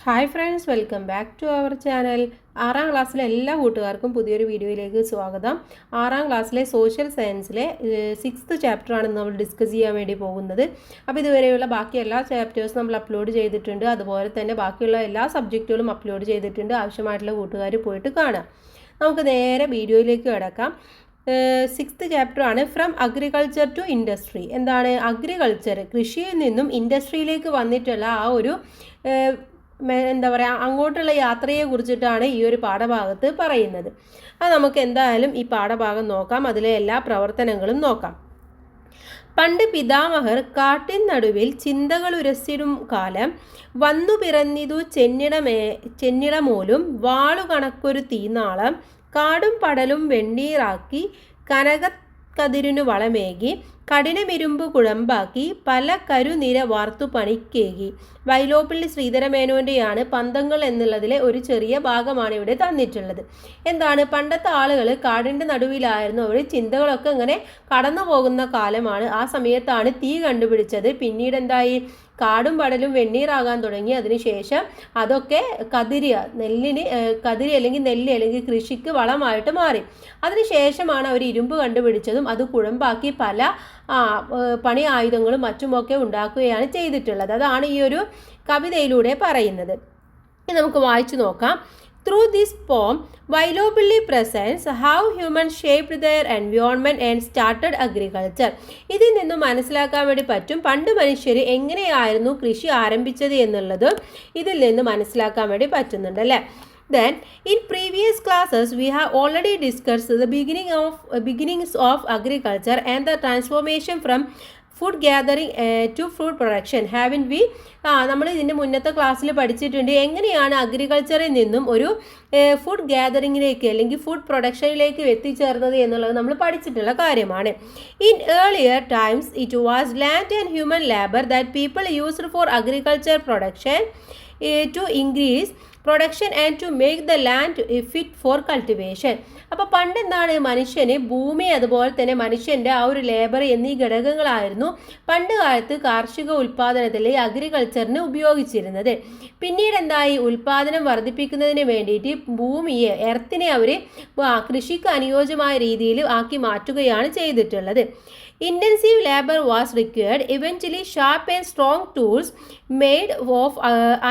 Hi friends, welcome back to our channel. 6ാം ക്ലാസ്സിലെ എല്ലാ കൂട്ടുകാർക്കും പുതിയൊരു വീഡിയോയിലേക്ക് സ്വാഗതം. 6ാം ക്ലാസ്സിലെ സോഷ്യൽ സയൻസിലെ 6th ചാപ്റ്ററാണ് നമ്മൾ ഡിസ്കസ് ചെയ്യാൻ വേണ്ടി പോകുന്നത്. അപ്പോൾ ഇതുവരെയുള്ള ബാക്കി എല്ലാ ചാപ്റ്റേഴ്സും നമ്മൾ അപ്ലോഡ് ചെയ്തിട്ടുണ്ട്. അതുപോലെ തന്നെ ബാക്കിയുള്ള എല്ലാ സബ്ജക്റ്റുകളും അപ്ലോഡ് ചെയ്തിട്ടുണ്ട്. ആവശ്യമായിട്ടുള്ള കൂട്ടുകാർ പോയിട്ട് കാണാം. നമുക്ക് നേരെ വീഡിയോയിലേക്ക് കിടക്കാം. 6th ചാപ്റ്ററാണ് ഫ്രം അഗ്രികൾച്ചർ ടു ഇൻഡസ്ട്രി. എന്താണ് അഗ്രികൾച്ചർ? കൃഷിയിൽ നിന്നും ഇൻഡസ്ട്രിയിലേക്ക് വന്നിട്ടുള്ള ആ ഒരു എന്താ പറയുക, അങ്ങോട്ടുള്ള യാത്രയെ കുറിച്ചിട്ടാണ് ഈ ഒരു പാഠഭാഗത്ത് പറയുന്നത്. അത് നമുക്ക് എന്തായാലും ഈ പാഠഭാഗം നോക്കാം, അതിലെ എല്ലാ പ്രവർത്തനങ്ങളും നോക്കാം. പണ്ട് പിതാമഹർ കാട്ടിൻ നടുവിൽ ചിന്തകൾ ഉരസിടും കാലം വന്നു പിറന്നിതു ചെന്നിടമോലും വാളു കണക്കൊരു തീനാളം കാടും പടലും വെണ്ണീറാക്കി കനകക്കതിരിനു വളമേകി കഠിനമിരുമ്പ് കുഴമ്പാക്കി പല കരുനിര വാർത്തു പണിക്കേകി. വൈലോപ്പിള്ളി ശ്രീധരമേനോൻ്റെയാണ് പന്തങ്ങൾ എന്നുള്ളതിലെ ഒരു ചെറിയ ഭാഗമാണ് ഇവിടെ തന്നിട്ടുള്ളത്. എന്താണ്, പണ്ടത്തെ ആളുകൾ കാടിൻ്റെ നടുവിലായിരുന്നു. അവർ ചിന്തകളൊക്കെ ഇങ്ങനെ കടന്നു പോകുന്ന കാലമാണ്. ആ സമയത്താണ് തീ കണ്ടുപിടിച്ചത്. പിന്നീട് എന്തായി, കാടും പടലും വെണ്ണീറാകാൻ തുടങ്ങി. അതിനുശേഷം അതൊക്കെ കതിരി അല്ലെങ്കിൽ നെല്ല് അല്ലെങ്കിൽ കൃഷിക്ക് വളമായിട്ട് മാറി. അതിനുശേഷമാണ് അവർ ഇരുമ്പ് കണ്ടുപിടിച്ചതും അത് കുഴമ്പാക്കി പല പണി ആയുധങ്ങളും മറ്റുമൊക്കെ ഉണ്ടാക്കുകയാണ് ചെയ്തിട്ടുള്ളത്. അതാണ് ഈ ഒരു കവിതയിലൂടെ പറയുന്നത്. ഇനി നമുക്ക് വായിച്ചു നോക്കാം. Through this poem, Vyloppilly presents how humans shaped their environment and started agriculture. ഇതിൽ നിന്നും മനസ്സിലാക്കാൻ വേണ്ടി പറ്റും പണ്ട് മനുഷ്യർ എങ്ങനെയായിരുന്നു കൃഷി ആരംഭിച്ചത് എന്നുള്ളത് ഇതിൽ നിന്ന് മനസ്സിലാക്കാൻ വേണ്ടി പറ്റുന്നുണ്ട് അല്ലേ. Then, in previous classes, we have already discussed the beginnings of agriculture and the transformation from food gathering to food production. ഹാവിൻ വി നമ്മൾ ഇതിൻ്റെ മുന്നത്തെ ക്ലാസ്സിൽ പഠിച്ചിട്ടുണ്ട് എങ്ങനെയാണ് അഗ്രികൾച്ചറിൽ നിന്നും ഒരു ഫുഡ് ഗ്യാതറിങ്ങിലേക്ക് അല്ലെങ്കിൽ ഫുഡ് പ്രൊഡക്ഷനിലേക്ക് എത്തിച്ചേർന്നത് എന്നുള്ളത് നമ്മൾ പഠിച്ചിട്ടുള്ള കാര്യമാണ്. In earlier times it was land and human labour that people used for agriculture production to increase production and to make the land fit for cultivation. അപ്പോൾ പണ്ട് എന്താണ്, മനുഷ്യന് ഭൂമി അതുപോലെ തന്നെ മനുഷ്യൻ്റെ ആ ഒരു ലേബർ എന്നീ ഘടകങ്ങളായിരുന്നു പണ്ട് കാലത്ത് കാർഷിക ഉൽപ്പാദനത്തിൽ അഗ്രികൾച്ചറിന് ഉപയോഗിച്ചിരുന്നത്. പിന്നീട് എന്തായി, ഉൽപ്പാദനം വർദ്ധിപ്പിക്കുന്നതിന് വേണ്ടിയിട്ട് ഭൂമിയെ എർത്തിനെ അവർ കൃഷിക്ക് അനുയോജ്യമായ രീതിയിൽ ആക്കി മാറ്റുകയാണ് ചെയ്തിട്ടുള്ളത്. Intensive labor was required. Eventually, sharp and strong tools made of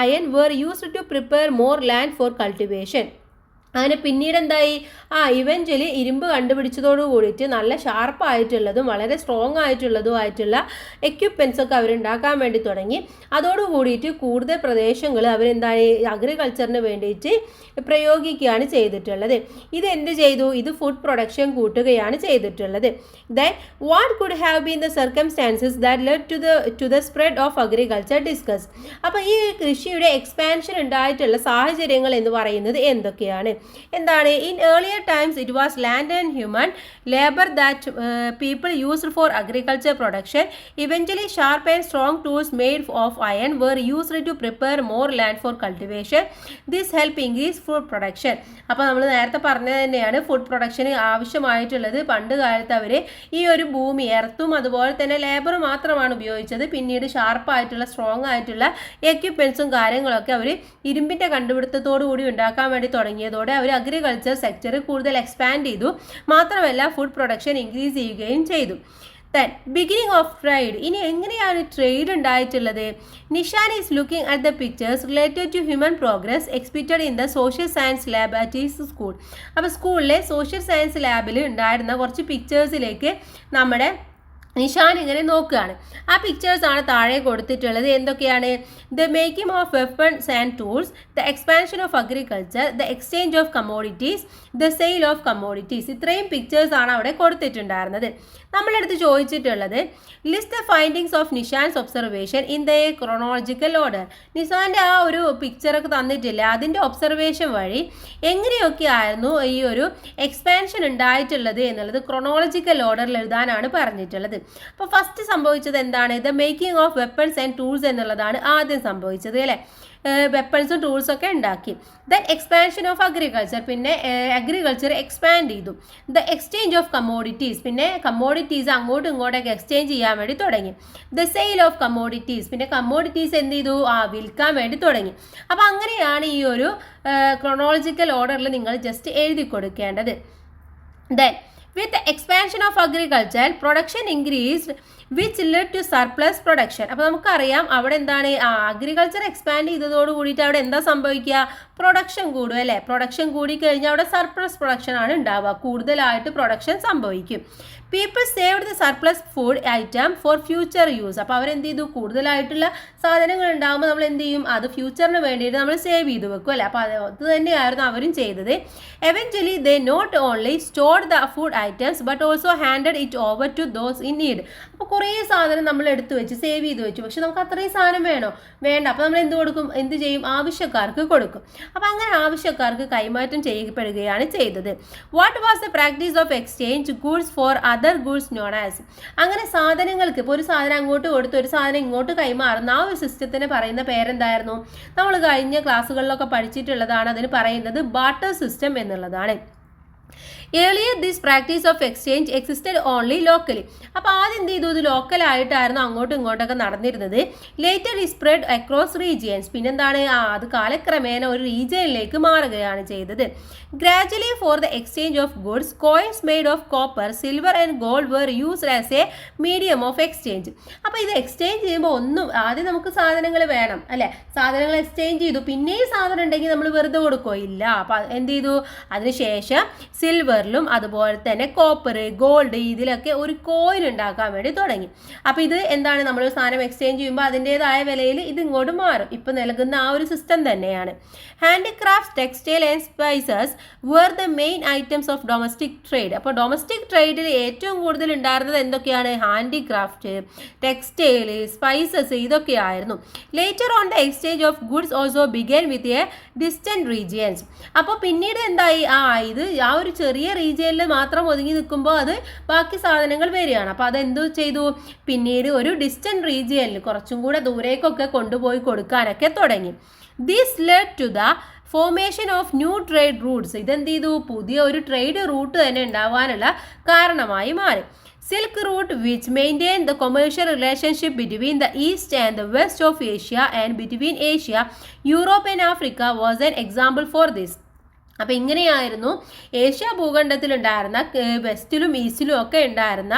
iron were used to prepare more land for cultivation. അങ്ങനെ പിന്നീട് എന്തായി, ഇവഞ്ച്വലി ഇരുമ്പ് കണ്ടുപിടിച്ചതോട് കൂടിയിട്ട് നല്ല ഷാർപ്പായിട്ടുള്ളതും വളരെ സ്ട്രോങ് ആയിട്ടുള്ള എക്യുപ്മെൻറ്റ്സ് ഒക്കെ അവരുണ്ടാക്കാൻ വേണ്ടി തുടങ്ങി. അതോടുകൂടിയിട്ട് കൂടുതൽ പ്രദേശങ്ങൾ അവരെന്താണ് അഗ്രികൾച്ചറിന് വേണ്ടിയിട്ട് പ്രയോഗിക്കുകയാണ് ചെയ്തിട്ടുള്ളത്. ഇത് എന്ത് ചെയ്തു, ഇത് ഫുഡ് പ്രൊഡക്ഷൻ കൂട്ടുകയാണ് ചെയ്തിട്ടുള്ളത്. Then what could have been the circumstances that led to the spread of agriculture discuss. അപ്പോൾ ഈ കൃഷിയുടെ എക്സ്പാൻഷൻ ഉണ്ടായിട്ടുള്ള സാഹചര്യങ്ങൾ എന്ന് പറയുന്നത് എന്തൊക്കെയാണ്? എന്താണ്, in earlier times it was land and human labour that people used for agriculture production. Eventually sharp and strong tools made of iron were used to prepare more land for cultivation. This help increase food production. അപ്പോൾ നമ്മൾ നേരത്തെ പറഞ്ഞത് തന്നെയാണ്, food production ആവശ്യമായിട്ടുള്ളത് പണ്ട് കാലത്ത് അവർ ഈ ഒരു ഭൂമി എർത്തും അതുപോലെ തന്നെ ലേബറും മാത്രമാണ് ഉപയോഗിച്ചത്. പിന്നീട് ഷാർപ്പായിട്ടുള്ള സ്ട്രോങ് ആയിട്ടുള്ള എക്യുപ്മെൻറ്റ്സും കാര്യങ്ങളൊക്കെ അവർ ഇരുമ്പിൻ്റെ കണ്ടുപിടുത്തത്തോടു കൂടി ഉണ്ടാക്കാൻ വേണ്ടി തുടങ്ങിയതോടെ അവർ അഗ്രികൾച്ചർ സെക്ടർ കൂടുതൽ എക്സ്പാൻഡ് ചെയ്തു. മാത്രമല്ല ഫുഡ് പ്രൊഡക്ഷൻ ഇൻക്രീസ് ചെയ്യുകയും ചെയ്തു. Then beginning of trade. ഇനി എങ്ങനെയാണ് ട്രേഡ് ഉണ്ടായിട്ടുള്ളത്? Nishan is looking at the pictures related to human progress expected in the social science lab at is school. അപ്പോൾ സ്കൂളിലെ സോഷ്യൽ സയൻസ് ലാബിൽ ഉണ്ടായിരുന്ന കുറച്ച് പിക്ചേഴ്സിലേക്ക് നമ്മുടെ നിഷാൻ ഇങ്ങനെ നോക്കുകയാണ്. ആ പിക്ചേഴ്സാണ് താഴെ കൊടുത്തിട്ടുള്ളത്. എന്തൊക്കെയാണ്? The making of weapons and tools, the expansion of agriculture, the exchange of commodities, the sale of commodities. ഇത്രയും പിക്ചേഴ്സാണ് അവിടെ കൊടുത്തിട്ടുണ്ടായിരുന്നത്. നമ്മളടുത്ത് ചോദിച്ചിട്ടുള്ളത് list the findings of Nishan's observation in the chronological order. നിഷാൻ്റെ ആ ഒരു പിക്ചറൊക്കെ തന്നിട്ടില്ല, അതിൻ്റെ ഒബ്സർവേഷൻ വഴി എങ്ങനെയൊക്കെ ആയിരുന്നു ഈ ഒരു എക്സ്പാൻഷൻ ഉണ്ടായിട്ടുള്ളത് എന്നുള്ളത് ക്രോണോളജിക്കൽ ഓർഡറിൽ എഴുതാനാണ് പറഞ്ഞിട്ടുള്ളത്. അപ്പോൾ ഫസ്റ്റ് സംഭവിച്ചത് എന്താണ്? The making of weapons and tools എന്നുള്ളതാണ് ആദ്യം ആദ്യം സംഭവിച്ചത് അല്ലേ. വെപ്പൺസും ടൂൾസും ഒക്കെ ഉണ്ടാക്കി. ദെൻ എക്സ്പാൻഷൻ ഓഫ് അഗ്രികൾച്ചർ, പിന്നെ അഗ്രികൾച്ചർ എക്സ്പാൻഡ് ചെയ്തു. ദ എക്സ്ചേഞ്ച് ഓഫ് കമ്മോഡിറ്റീസ്, പിന്നെ കമ്മോഡിറ്റീസ് അങ്ങോട്ടും ഇങ്ങോട്ടൊക്കെ എക്സ്ചേഞ്ച് ചെയ്യാൻ വേണ്ടി തുടങ്ങി. ദ സെയിൽ ഓഫ് കമ്മോഡിറ്റീസ്, പിന്നെ കമ്മോഡിറ്റീസ് എന്ത് ചെയ്തു, വിൽക്കാൻ വേണ്ടി തുടങ്ങി. അപ്പോൾ അങ്ങനെയാണ് ഈ ഒരു ക്രോണോളജിക്കൽ ഓർഡറിൽ നിങ്ങൾ ജസ്റ്റ് എഴുതി കൊടുക്കേണ്ടത്. Then with the expansion of agriculture, production increased, which led to surplus production. അപ്പോൾ നമുക്കറിയാം അവിടെ എന്താണ്, അഗ്രികൾച്ചർ എക്സ്പാൻഡ് ചെയ്തതോട് കൂടിയിട്ട് അവിടെ എന്താ സംഭവിക്കുക, പ്രൊഡക്ഷൻ കൂടും അല്ലേ. പ്രൊഡക്ഷൻ കൂടി കഴിഞ്ഞാൽ അവിടെ സർപ്ലസ് പ്രൊഡക്ഷൻ ആണ് ഉണ്ടാവുക, കൂടുതലായിട്ട് പ്രൊഡക്ഷൻ സംഭവിക്കും. People saved the surplus food item for future use. അപ്പോൾ അവരെന്ത് ചെയ്തു, കൂടുതലായിട്ടുള്ള സാധനങ്ങൾ ഉണ്ടാകുമ്പോൾ നമ്മൾ എന്ത് ചെയ്യും, അത് ഫ്യൂച്ചറിന് വേണ്ടിയിട്ട് നമ്മൾ സേവ് ചെയ്ത് വെക്കും അല്ലേ. അപ്പോൾ അത് തന്നെയായിരുന്നു അവരും ചെയ്തത്. Eventually they not only stored the food items but also handed it over to those in need. അപ്പോൾ കുറേ സാധനം നമ്മൾ എടുത്തു വെച്ച് സേവ് ചെയ്ത് വെച്ചു, പക്ഷെ നമുക്ക് അത്രയും സാധനം വേണ്ട. അപ്പോൾ നമ്മൾ എന്ത് ചെയ്യും, ആവശ്യക്കാർക്ക് കൊടുക്കും. അപ്പോൾ അങ്ങനെ ആവശ്യക്കാർക്ക് കൈമാറ്റം ചെയ്യപ്പെടുകയാണ് ചെയ്തത്. What was the practice of exchange goods for other goods known as. അങ്ങനെ സാധനങ്ങൾക്ക് ഇപ്പോൾ ഒരു സാധനം അങ്ങോട്ട് കൊടുത്ത് ഒരു സാധനം ഇങ്ങോട്ട് കൈമാറുന്ന ആ ഒരു സിസ്റ്റത്തിന് പറയുന്ന പേരെന്തായിരുന്നു, നമ്മൾ കഴിഞ്ഞ ക്ലാസ്സുകളിലൊക്കെ പഠിച്ചിട്ടുള്ളതാണ്. അതിന് പറയുന്നത് ബാർട്ടർ സിസ്റ്റം എന്നുള്ളതാണ്. Earlier this practice of exchange existed only locally. അപ്പോൾ ആദ്യം എന്ത് ചെയ്തു, ഇത് ലോക്കലായിട്ടായിരുന്നു അങ്ങോട്ടും ഇങ്ങോട്ടൊക്കെ നടന്നിരുന്നത്. ലേറ്റർ ഈ സ്പ്രെഡ് അക്രോസ് റീജിയൻസ്, പിന്നെന്താണ്, അത് കാലക്രമേണ ഒരു റീജിയനിലേക്ക് മാറുകയാണ് ചെയ്തത്. Gradually for the exchange of goods coins made of copper, silver and gold were used as a medium of exchange. അപ്പോൾ ഇത് എക്സ്ചേഞ്ച് ചെയ്യുമ്പോൾ ആദ്യം നമുക്ക് സാധനങ്ങൾ വേണം അല്ലേ, സാധനങ്ങൾ എക്സ്ചേഞ്ച് ചെയ്തു, പിന്നെയും സാധനം ഉണ്ടെങ്കിൽ നമ്മൾ വെറുതെ കൊടുക്കോ ഇല്ല. അപ്പോൾ എന്ത് ചെയ്തു, അതിനുശേഷം സിൽവറിലും അതുപോലെ തന്നെ കോപ്പർ, ഗോൾഡ്, ഇതിലൊക്കെ ഒരു കോയിൻ ഉണ്ടാക്കാൻ വേണ്ടി തുടങ്ങി. അപ്പോൾ ഇത് എന്താണ്, നമ്മളൊരു സാധനം എക്സ്ചേഞ്ച് ചെയ്യുമ്പോൾ അതിൻ്റെതായ വിലയിൽ ഇത് ഇങ്ങോട്ട് മാറും. ഇപ്പം നൽകുന്ന ആ ഒരു സിസ്റ്റം തന്നെയാണ്. Handicrafts, textile and spices were the main items of domestic trade. അപ്പോൾ ഡൊമസ്റ്റിക് ട്രേഡിൽ ഏറ്റവും കൂടുതൽ ഉണ്ടായിരുന്നത് എന്തൊക്കെയാണ്, ഹാൻഡിക്രാഫ്റ്റ്, ടെക്സ്റ്റൈൽ, സ്പൈസസ്, ഇതൊക്കെയായിരുന്നു. Later on the exchange of goods also began with a distant regions. അപ്പോൾ പിന്നീട് എന്തായി, ഇത് ആ ഒരു ചെറിയ റീജിയനിൽ മാത്രം ഒതുങ്ങി നിൽക്കുമ്പോൾ അത് ബാക്കി സാധനങ്ങൾ വരികയാണ്. അപ്പോൾ അതെന്തു ചെയ്തു, പിന്നീട് ഒരു ഡിസ്റ്റന്റ് റീജിയനിൽ കുറച്ചും കൂടെ ദൂരേക്കൊക്കെ കൊണ്ടുപോയി കൊടുക്കാനൊക്കെ തുടങ്ങി. This led to the formation of new trade routes. ഇതെന്ത് ചെയ്തു, പുതിയ ഒരു ട്രേഡ് റൂട്ട് തന്നെ ഉണ്ടാവാനുള്ള കാരണമായി മാറി. Silk route which maintain the commercial relationship between the east and the west of Asia and between Asia, Europe and Africa was an example for this. അപ്പോൾ ഇങ്ങനെയായിരുന്നു ഏഷ്യ ഭൂഖണ്ഡത്തിലുണ്ടായിരുന്ന വെസ്റ്റിലും ഈസ്റ്റിലും ഒക്കെ ഉണ്ടായിരുന്ന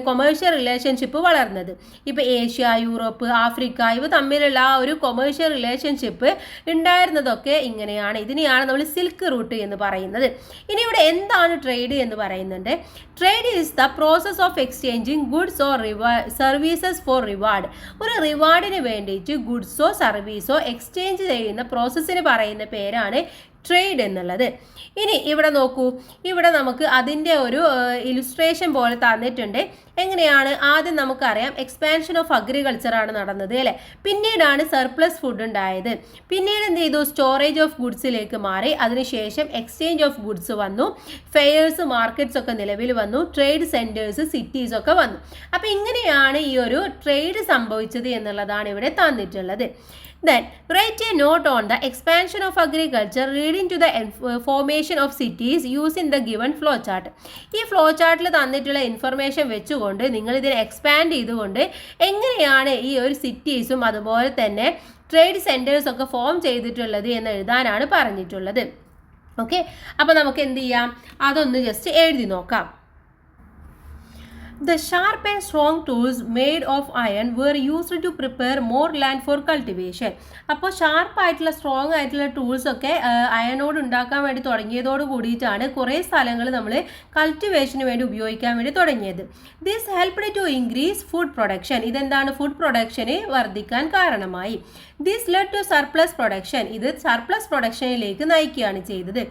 കൊമേഴ്ഷ്യൽ റിലേഷൻഷിപ്പ് വളർന്നത്. ഇപ്പോൾ ഏഷ്യ, യൂറോപ്പ്, ആഫ്രിക്ക ഇവ തമ്മിലുള്ള ആ ഒരു കൊമേഴ്ഷ്യൽ റിലേഷൻഷിപ്പ് ഉണ്ടായിരുന്നതൊക്കെ ഇങ്ങനെയാണ്. ഇതിനെയാണ് നമ്മൾ സിൽക്ക് റൂട്ട് എന്ന് പറയുന്നത്. ഇനി ഇവിടെ എന്താണ് ട്രേഡ് എന്ന് പറയുന്നുണ്ട്. Trade is the process of exchanging goods or services four reward. ഒരു റിവാർഡിന് വേണ്ടിയിട്ട് ഗുഡ്സോ സർവീസോ എക്സ്ചേഞ്ച് ചെയ്യുന്ന പ്രോസസ്സിന് പറയുന്ന പേരാണ് ട്രേഡ് എന്നുള്ളത്. ഇനി ഇവിടെ നോക്കൂ, ഇവിടെ നമുക്ക് അതിൻ്റെ ഒരു ഇലുസ്ട്രേഷൻ പോലെ തന്നിട്ടുണ്ട്. എങ്ങനെയാണ്, ആദ്യം നമുക്കറിയാം എക്സ്പാൻഷൻ ഓഫ് അഗ്രികൾച്ചർ ആണ് നടന്നത് അല്ലേ. പിന്നീടാണ് സർപ്ലസ് ഫുഡ് ഉണ്ടായത്. പിന്നീട് എന്ത് ചെയ്തു, സ്റ്റോറേജ് ഓഫ് ഗുഡ്സിലേക്ക് മാറി. അതിനുശേഷം എക്സ്ചേഞ്ച് ഓഫ് ഗുഡ്സ് വന്നു, ഫെയർസ്, മാർക്കറ്റ്സ് ഒക്കെ നിലവിൽ വന്നു, ട്രേഡ് സെൻറ്റേഴ്സ്, സിറ്റീസ് ഒക്കെ വന്നു. അപ്പോൾ ഇങ്ങനെയാണ് ഈ ഒരു ട്രേഡ് സംഭവിച്ചത് എന്നുള്ളതാണ് ഇവിടെ തന്നിട്ടുള്ളത്. Then write a note on the expansion of agriculture leading to the formation of cities using the given flow chart. ഈ ഫ്ലോ ചാർട്ടിൽ തന്നിട്ടുള്ള ഇൻഫർമേഷൻ വെച്ചുകൊണ്ട് നിങ്ങൾ ഇതിനെ എക്സ്പാൻഡ് ചെയ്തുകൊണ്ട് എങ്ങനെയാണ് ഈ ഒരു സിറ്റീസും അതുപോലെ തന്നെ ട്രേഡ് സെൻറ്റേഴ്സ് ഒക്കെ ഫോം ചെയ്തിട്ടുള്ളത് എന്ന് എഴുതാനാണ് പറഞ്ഞിട്ടുള്ളത്. ഓക്കെ, അപ്പോൾ നമുക്ക് എന്ത് ചെയ്യാം, അതൊന്ന് ജസ്റ്റ് എഴുതി നോക്കാം. The sharp and strong tools made of iron were used to prepare more land for cultivation. അപ്പോൾ ഷാർപ്പായിട്ടുള്ള സ്ട്രോങ് ആയിട്ടുള്ള ടൂൾസ് ഒക്കെ അയണോട് ഉണ്ടാക്കാൻ വേണ്ടി തുടങ്ങിയതോട് കൂടിയിട്ടാണ് കുറേ സ്ഥലങ്ങൾ നമ്മൾ കൾട്ടിവേഷന് വേണ്ടി ഉപയോഗിക്കാൻ വേണ്ടി തുടങ്ങിയത്. This helped to increase food production. ഇതെന്താണ്, ഫുഡ് പ്രൊഡക്ഷന് വർദ്ധിക്കാൻ കാരണമായി. This led to surplus production. ഇത് സർപ്ലസ് പ്രൊഡക്ഷനിലേക്ക് നയിക്കുകയാണ് ചെയ്തത്.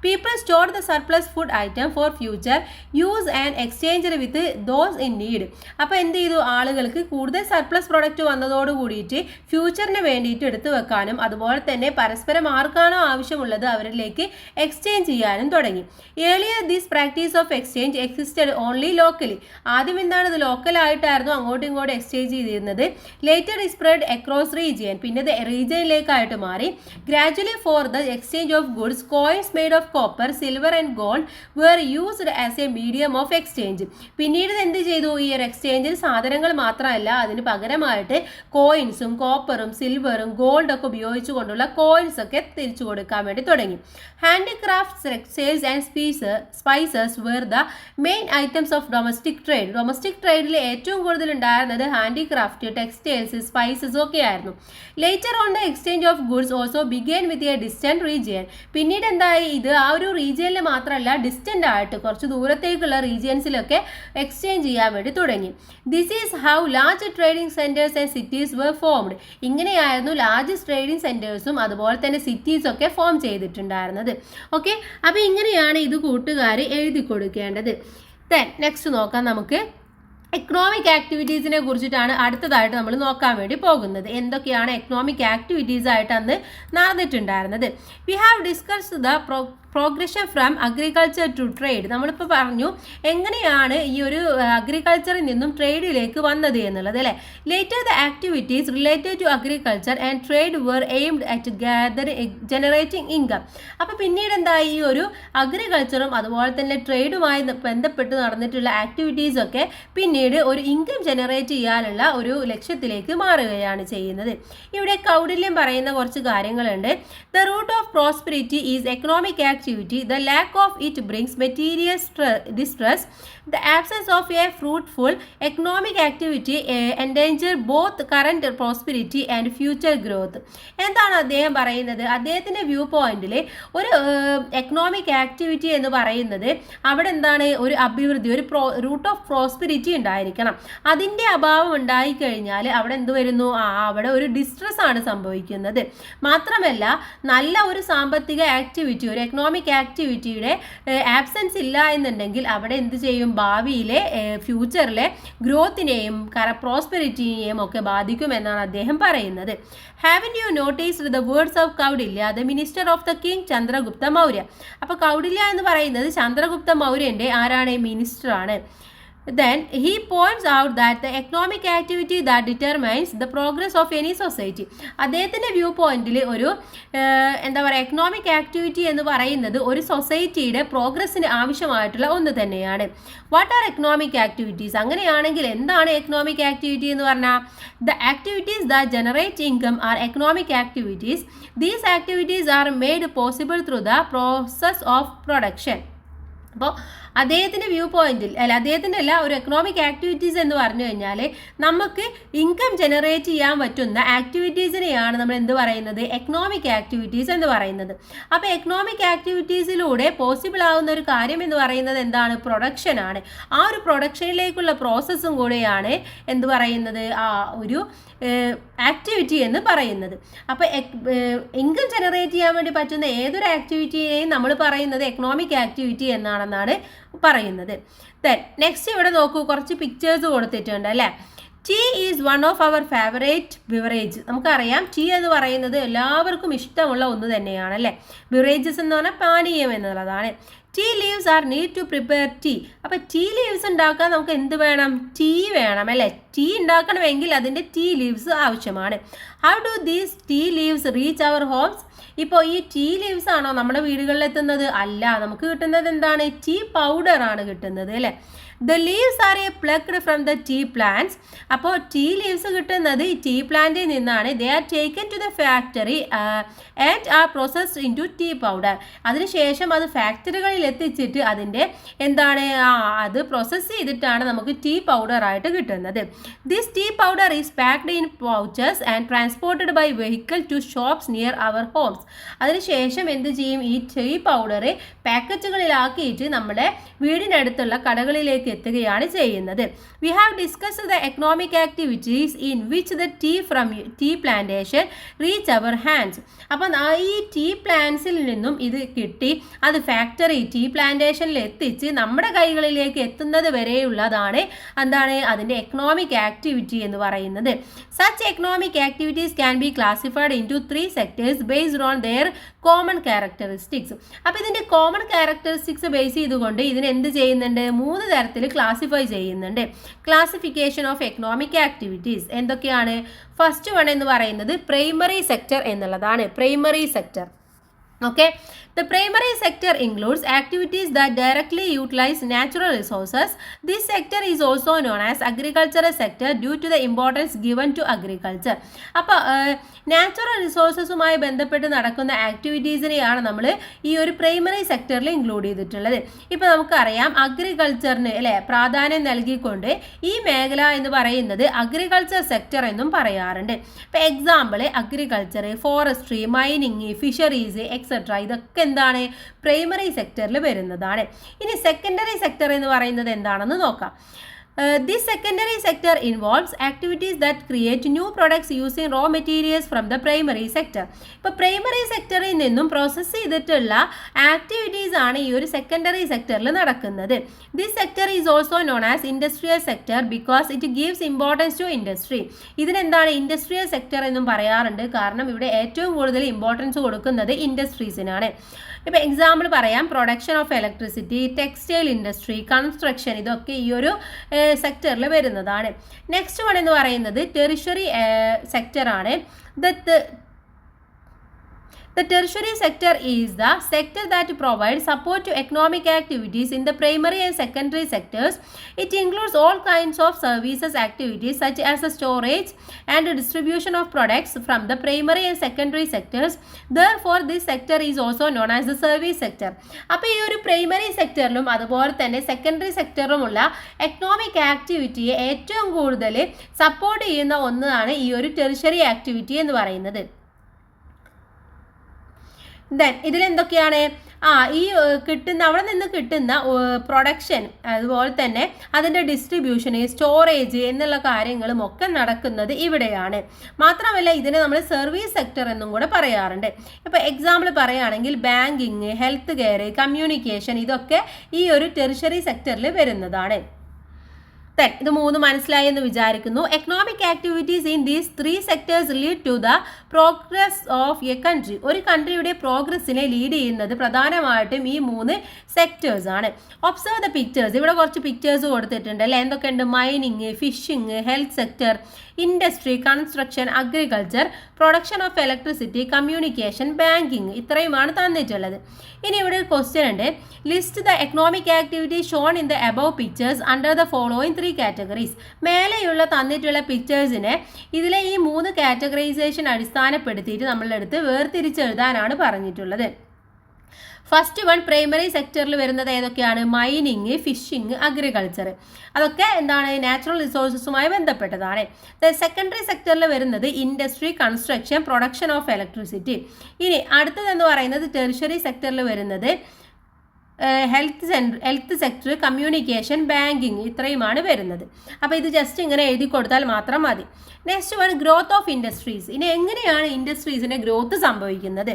People stored the surplus food item for future use and exchange with those was in need. അപ്പോൾ എന്ത് ചെയ്തു, ആളുകൾക്ക് കൂടുതൽ സർപ്ലസ് പ്രൊഡക്റ്റ് വന്നതോട് കൂടിയിട്ട് ഫ്യൂച്ചറിന് വേണ്ടിയിട്ട് എടുത്തു വെക്കാനും അതുപോലെ തന്നെ പരസ്പരം ആർക്കാണോ ആവശ്യമുള്ളത് അവരിലേക്ക് എക്സ്ചേഞ്ച് ചെയ്യാനും തുടങ്ങി. Earlier this practice of exchange existed only locally. ആദ്യം എന്താണ്, ഇത് ലോക്കലായിട്ടായിരുന്നു അങ്ങോട്ടും ഇങ്ങോട്ടും എക്സ്ചേഞ്ച് ചെയ്തിരുന്നത്. ലേറ്റർ സ്പ്രെഡ് അക്രോസ് റീജിയൻ, പിന്നെ ഇത് റീജിയനിലേക്കായിട്ട് മാറി. Gradually for the exchange of goods coins made of copper, silver and gold were used as a medium of exchange. പിന്നീട് എന്ത് ചെയ്തു, ഈ ഒരു എക്സ്ചേഞ്ചിൽ സാധനങ്ങൾ മാത്രമല്ല അതിന് പകരമായിട്ട് കോയിൻസും കോപ്പറും സിൽവറും ഗോൾഡ് ഒക്കെ ഉപയോഗിച്ചുകൊണ്ടുള്ള കോയിൻസ് ഒക്കെ തിരിച്ചു കൊടുക്കാൻ വേണ്ടി തുടങ്ങി. Handicrafts, textiles and spices were the main items of domestic trade. Domestic ട്രേഡിൽ ഏറ്റവും കൂടുതൽ ഉണ്ടായിരുന്നത് ഹാൻഡിക്രാഫ്റ്റ്, ടെക്സ്റ്റൈൽസ്, സ്പൈസസ് ഒക്കെ ആയിരുന്നു. Later on the exchange of goods also began with a distant region. പിന്നീട് എന്തായി, ഇത് ആ ഒരു റീജിയനിൽ മാത്രമല്ല ഡിസ്റ്റന്റ് ആയിട്ട് കുറച്ച് ദൂരത്തേക്കുള്ള റീജിയൻസിലൊക്കെ എക്സ്ചേഞ്ച് ചെയ്യാൻ വേണ്ടി തുടങ്ങി. This is how large trading centres and cities were formed. ഇങ്ങനെയായിരുന്നു ലാർജ് ട്രേഡിംഗ് സെന്റേഴ്സും അതുപോലെ തന്നെ സിറ്റീസ് ഒക്കെ ഫോം ചെയ്തിട്ടുണ്ടായിരുന്നത്. ഓക്കെ, അപ്പോൾ ഇങ്ങനെയാണ് ഇത് കൂട്ടുകാർ എഴുതി കൊടുക്കേണ്ടത്. നെക്സ്റ്റ് നോക്കാം നമുക്ക്. എക്കണോമിക് ആക്ടിവിറ്റീസിനെ കുറിച്ചിട്ടാണ് അടുത്തതായിട്ട് നമ്മൾ നോക്കാൻ വേണ്ടി പോകുന്നത്. എന്തൊക്കെയാണ് എക്കണോമിക് ആക്ടിവിറ്റീസ് ആയിട്ട് അന്ന് നടന്നിട്ടുണ്ടായിരുന്നത്. We have discussed the progression from agriculture to trade. നമ്മളിപ്പോൾ പറഞ്ഞു എങ്ങനെയാണ് ഈ ഒരു അഗ്രികൾച്ചറിൽ നിന്നും ട്രേഡിലേക്ക് വന്നത് എന്നുള്ളത് അല്ലേ. Later the activities related to agriculture and trade were aimed at generating income. അപ്പോൾ പിന്നീട് എന്തായി, ഈ ഒരു അഗ്രികൾച്ചറും അതുപോലെ തന്നെ ട്രേഡുമായി ബന്ധപ്പെട്ട് നടന്നിട്ടുള്ള ആക്ടിവിറ്റീസൊക്കെ പിന്നീട് ഒരു ഇൻകം ജനറേറ്റ് ചെയ്യാനുള്ള ഒരു ലക്ഷ്യത്തിലേക്ക് മാറുകയാണ് ചെയ്യുന്നത്. ഇവിടെ കൗടില്യം പറയുന്ന കുറച്ച് കാര്യങ്ങളുണ്ട്. The root of prosperity is economic activity. The lack of it brings material distress. The absence of a fruitful economic activity endanger both current prosperity and future growth. എന്താണ് അദ്ദേഹം പറയുന്നത്? അദ്ദേഹത്തിൻ്റെ വ്യൂ പോയിന്റിൽ ഒരു എക്കണോമിക് ആക്ടിവിറ്റി എന്ന് പറയുന്നത് അവിടെ എന്താണ്, ഒരു അഭിവൃദ്ധി, ഒരു റൂട്ട് ഓഫ് പ്രോസ്പെരിറ്റി ഉണ്ടായിരിക്കണം. അതിൻ്റെ അഭാവം ഉണ്ടായിക്കഴിഞ്ഞാൽ അവിടെ എന്ത് വരുന്നു, അവിടെ ഒരു ഡിസ്ട്രസ് ആണ് സംഭവിക്കുന്നത്. മാത്രമല്ല നല്ല ഒരു സാമ്പത്തിക ആക്ടിവിറ്റി, ഒരു എക്കണോമിക് ആക്ടിവിറ്റിയുടെ ആബ്സെൻസ് ഇല്ല എന്നുണ്ടെങ്കിൽ അവിടെ എന്ത് ചെയ്യും, ഭാവിയിലെ ഫ്യൂച്ചറിലെ ഗ്രോത്തിനെയും പ്രോസ്പെരിറ്റിയെയും ഒക്കെ ബാധിക്കുമെന്നാണ് അദ്ദേഹം പറയുന്നത്. Haven U noticed the words of Kautilya, the minister of the king Chandragupta Maurya. അപ്പോൾ കൗഡില്യ എന്ന് പറയുന്നത് ചന്ദ്രഗുപ്ത മൗര്യൻ്റെ ആരാണ്, മിനിസ്റ്ററാണ്. Then he points out that the economic activity that determines the progress of any society. അദ്ദേഹത്തിൻ്റെ വ്യൂ പോയിന്റിൽ ഒരു എന്താ പറയുക, എക്കണോമിക് ആക്ടിവിറ്റി എന്ന് പറയുന്നത് ഒരു സൊസൈറ്റിയുടെ പ്രോഗ്രസ്സിന് ആവശ്യമായിട്ടുള്ള ഒന്ന് തന്നെയാണ്. What are economic activities? അങ്ങനെയാണെങ്കിൽ എന്താണ് എക്കണോമിക് ആക്ടിവിറ്റി എന്ന് പറഞ്ഞാൽ, the activities that generate income are economic activities. These activities are made possible through the process of production. അപ്പോൾ അദ്ദേഹത്തിൻ്റെ വ്യൂ പോയിന്റിൽ അദ്ദേഹത്തിൻ്റെ ഒരു എക്കണോമിക് ആക്ടിവിറ്റീസ് എന്ന് പറഞ്ഞു കഴിഞ്ഞാൽ നമുക്ക് ഇൻകം ജനറേറ്റ് ചെയ്യാൻ പറ്റുന്ന ആക്ടിവിറ്റീസിനെയാണ് നമ്മൾ എന്ത് പറയുന്നത്, എക്കണോമിക് ആക്ടിവിറ്റീസ് എന്ന് പറയുന്നത്. അപ്പോൾ എക്കണോമിക് ആക്ടിവിറ്റീസിലൂടെ പോസിബിൾ ആവുന്ന ഒരു കാര്യം എന്ന് പറയുന്നത് എന്താണ്, പ്രൊഡക്ഷനാണ്. ആ ഒരു പ്രൊഡക്ഷനിലേക്കുള്ള പ്രോസസ്സും കൂടെയാണ് എന്ത് പറയുന്നത്, ആ ഒരു ആക്ടിവിറ്റി എന്ന് പറയുന്നത്. അപ്പോൾ ഇൻകം ജനറേറ്റ് ചെയ്യാൻ വേണ്ടി പറ്റുന്ന ഏതൊരു ആക്ടിവിറ്റിയെയും നമ്മൾ പറയുന്നത് എക്കണോമിക് ആക്ടിവിറ്റി എന്നാണെന്നാണ് പറയുന്നത്. നെക്സ്റ്റ് ഇവിടെ നോക്കൂ, കുറച്ച് പിക്ചേഴ്സ് കൊടുത്തിട്ടുണ്ട് അല്ലേ. Tea is one of our favourite beverage. നമുക്കറിയാം ടീ എന്ന് പറയുന്നത് എല്ലാവർക്കും ഇഷ്ടമുള്ള ഒന്ന് തന്നെയാണ് അല്ലേ. ബിവറേജസ് എന്ന് പറഞ്ഞാൽ പാനീയം എന്നുള്ളതാണ്. Tea leaves are need to prepare tea. അപ്പോൾ ടീ ലീവ്സ് ഉണ്ടാക്കാൻ നമുക്ക് എന്ത് വേണം, ടീ വേണം അല്ലേ. ടീ ഉണ്ടാക്കണമെങ്കിൽ അതിൻ്റെ ടീ ലീവ്സ് ആവശ്യമാണ്. How do these tea leaves reach our homes? ഇപ്പോൾ ഈ ടീ ലീവ്സ് ആണോ നമ്മുടെ വീടുകളിൽ എത്തുന്നത്? അല്ല, നമുക്ക് കിട്ടുന്നത് എന്താണ്, ടീ പൗഡർ ആണ് കിട്ടുന്നത് അല്ലേ. The leaves are plucked from the tea plants. അപ്പോൾ ടീ ലീവ്സ് കിട്ടുന്നത് ഈ ടീ പ്ലാന്റിൽ നിന്നാണ്. They are taken to the factory and are processed into tea powder. അതിനുശേഷം അത് ഫാക്ടറികളിൽ എത്തിച്ചിട്ട് അതിൻ്റെ എന്താണ്, അത് പ്രോസസ്സ് ചെയ്തിട്ടാണ് നമുക്ക് ടീ പൗഡർ ആയിട്ട് കിട്ടുന്നത്. This tea powder is packed in pouches and transported by vehicle to shops near our homes. അതിനുശേഷം എന്ത് ചെയ്യും, ഈ ടീ പൗഡർ പാക്കറ്റുകളിലാക്കിയിട്ട് നമ്മുടെ വീടിനടുത്തുള്ള കടകളിലേക്ക് കൈകളിലേക്ക് എത്തുകയാണ് ചെയ്യുന്നത്. We have discussed the economic activities in which the tea from tea plantation reach our hands. അപ്പം ഈ ടീ പ്ലാന്റ്സിൽ നിന്നും ഇത് കിട്ടി അത് ഫാക്ടറി ടീ പ്ലാന്റേഷനിൽ എത്തിച്ച് നമ്മുടെ കൈകളിലേക്ക് എത്തുന്നത് വരെയുള്ളതാണ് എന്താണ് അതിൻ്റെ എക്കണോമിക് ആക്ടിവിറ്റി എന്ന് പറയുന്നത്. Such economic activities can be classified into 3 sectors based on their common characteristics. അപ്പോൾ ഇതിൻ്റെ കോമൺ ക്യാരക്ടറിസ്റ്റിക്സ് ബേസ് ചെയ്തുകൊണ്ട് ഇതിന് എന്ത് ചെയ്യുന്നുണ്ട് 3 തരത്തിൽ ക്ലാസിഫൈ ചെയ്യുന്നുണ്ട്. ക്ലാസിഫിക്കേഷൻ ഓഫ് എക്കണോമിക് ആക്ടിവിറ്റീസ് എന്തൊക്കെയാണ്? ഫസ്റ്റ് വൺ എന്ന് പറയുന്നത് പ്രൈമറി സെക്ടർ എന്നുള്ളതാണ്. Primary sector. Okay, the primary sector includes activities that directly utilize natural resources. This sector is also known as agricultural sector due to the importance given to agriculture. അപ്പോൾ natural റിസോഴ്സസുമായി ബന്ധപ്പെട്ട് നടക്കുന്ന ആക്ടിവിറ്റീസിനെയാണ് നമ്മൾ ഈ ഒരു primary സെക്ടറിൽ include ചെയ്തിട്ടുള്ളത്. ഇപ്പോൾ നമുക്കറിയാം അഗ്രികൾച്ചറിന് അല്ലേ പ്രാധാന്യം നൽകിക്കൊണ്ട് ഈ മേഖല എന്ന് പറയുന്നത് അഗ്രികൾച്ചർ സെക്ടർ എന്നും പറയാറുണ്ട്. ഇപ്പോൾ example agriculture, forestry, mining, fisheries etcetera ഇതൊക്കെ എന്താണ് പ്രൈമറി സെക്ടറിൽ വരുന്നതാണ്. ഇനി സെക്കൻഡറി സെക്ടർ എന്ന് പറയുന്നത് എന്താണെന്ന് നോക്കാം. This secondary sector involves activities that create new products using raw materials from the primary sector. ഇപ്പോൾ പ്രൈമറി സെക്ടറിൽ നിന്നും പ്രോസസ്സ് ചെയ്തിട്ടുള്ള ആക്ടിവിറ്റീസ് ആണ് ഈ ഒരു സെക്കൻഡറി സെക്ടറിൽ നടക്കുന്നത്. This sector is also known as industrial sector because it gives importance to industry. ഇതിനെന്താണ് ഇൻഡസ്ട്രിയൽ സെക്ടർ എന്നും പറയാറുണ്ട്. കാരണം ഇവിടെ ഏറ്റവും കൂടുതൽ ഇമ്പോർട്ടൻസ് കൊടുക്കുന്നത് ഇൻഡസ്ട്രീസിനാണ്. ഇപ്പോൾ എക്സാമ്പിൾ പറയാം production of electricity, textile industry, construction ഇതൊക്കെ ഈ ഒരു സെക്ടറിൽ വരുന്നതാണ്. നെക്സ്റ്റ് വൺ എന്ന് പറയുന്നത് tertiary സെക്ടറാണ്. The tertiary sector is the sector that provides support to economic activities in the primary and secondary sectors. It includes all kinds of services activities such as the storage and distribution of products from the primary and secondary sectors. Therefore, this sector is also known as the service sector. അപ്പോൾ ഈ ഒരു primary സെക്ടറിലും അതുപോലെ തന്നെ secondary സെക്ടറിലുമുള്ള economic ആക്ടിവിറ്റിയെ ഏറ്റവും കൂടുതൽ support ചെയ്യുന്ന ഒന്നാണ് ഈ ഒരു ടെറിഷറി ആക്ടിവിറ്റി എന്ന് പറയുന്നത്. ദെൻ ഇതിലെന്തൊക്കെയാണ് ഈ കിട്ടുന്ന അവിടെ നിന്ന് കിട്ടുന്ന പ്രൊഡക്ഷൻ അതുപോലെ തന്നെ അതിൻ്റെ ഡിസ്ട്രിബ്യൂഷന്, സ്റ്റോറേജ് എന്നുള്ള കാര്യങ്ങളും ഒക്കെ നടക്കുന്നത് ഇവിടെയാണ്. മാത്രമല്ല ഇതിനെ നമ്മൾ സർവീസ് സെക്ടർ എന്നും കൂടെ പറയാറുണ്ട്. ഇപ്പോൾ എക്സാമ്പിൾ പറയുകയാണെങ്കിൽ ബാങ്കിങ്, ഹെൽത്ത് കെയർ, കമ്മ്യൂണിക്കേഷൻ ഇതൊക്കെ ഈ ഒരു ടെറിഷറി സെക്ടറിൽ വരുന്നതാണ്. ഇത് 3 മനസ്സിലായി എന്ന് വിചാരിക്കുന്നു. Economic activities in these 3 sectors lead to the progress of a country. ഒരു കൺട്രിയുടെ പ്രോഗ്രസ്സിനെ ലീഡ് ചെയ്യുന്നത് പ്രധാനമായിട്ടും ഈ 3 സെക്ടേഴ്സ് ആണ്. Observe the pictures. ഇവിടെ കുറച്ച് പിക്ചേഴ്സ് കൊടുത്തിട്ടുണ്ട് അല്ലേ. എന്തൊക്കെയുണ്ട്? Mining, fishing, health sector, industry, construction, agriculture, production of electricity, communication, banking ഇത്രയുമാണ് തന്നിട്ടുള്ളത്. ഇനി ഇവിടെ ഒരു ക്വസ്റ്റ്യൻ ഉണ്ട്. List the economic activity shown in the above pictures under the following 3 categories. മേലെയുള്ള തന്നിട്ടുള്ള പിക്ചേഴ്സിനെ ഇതിലെ ഈ 3 കാറ്റഗറൈസേഷൻ അടിസ്ഥാനപ്പെടുത്തിയിട്ട് നമ്മളുടെ അടുത്ത് വേർതിരിച്ചെഴുതാനാണ് പറഞ്ഞിട്ടുള്ളത്. ഫസ്റ്റ് വൺ പ്രൈമറി സെക്ടറിൽ വരുന്നത് ഏതൊക്കെയാണ്? Mining, fishing, agriculture. അതൊക്കെ എന്താണ് നാച്ചുറൽ റിസോഴ്സസുമായി ബന്ധപ്പെട്ടതാണ്. സെക്കൻഡറി സെക്ടറിൽ വരുന്നത് industry, construction, production of electricity. ഇനി അടുത്തതെന്ന് പറയുന്നത് ടെറിഷറി സെക്ടറിൽ വരുന്നത് ഹെൽത്ത് സെക്ടർ, കമ്മ്യൂണിക്കേഷൻ, ബാങ്കിങ് ഇത്രയുമാണ് വരുന്നത്. അപ്പോൾ ഇത് ജസ്റ്റ് ഇങ്ങനെ എഴുതി കൊടുത്താൽ മാത്രം മതി. Next one growth of industries. ഇനി എങ്ങനെയാണ് ഇൻഡസ്ട്രീസിൻ്റെ ഗ്രോത്ത് സംഭവിക്കുന്നത്?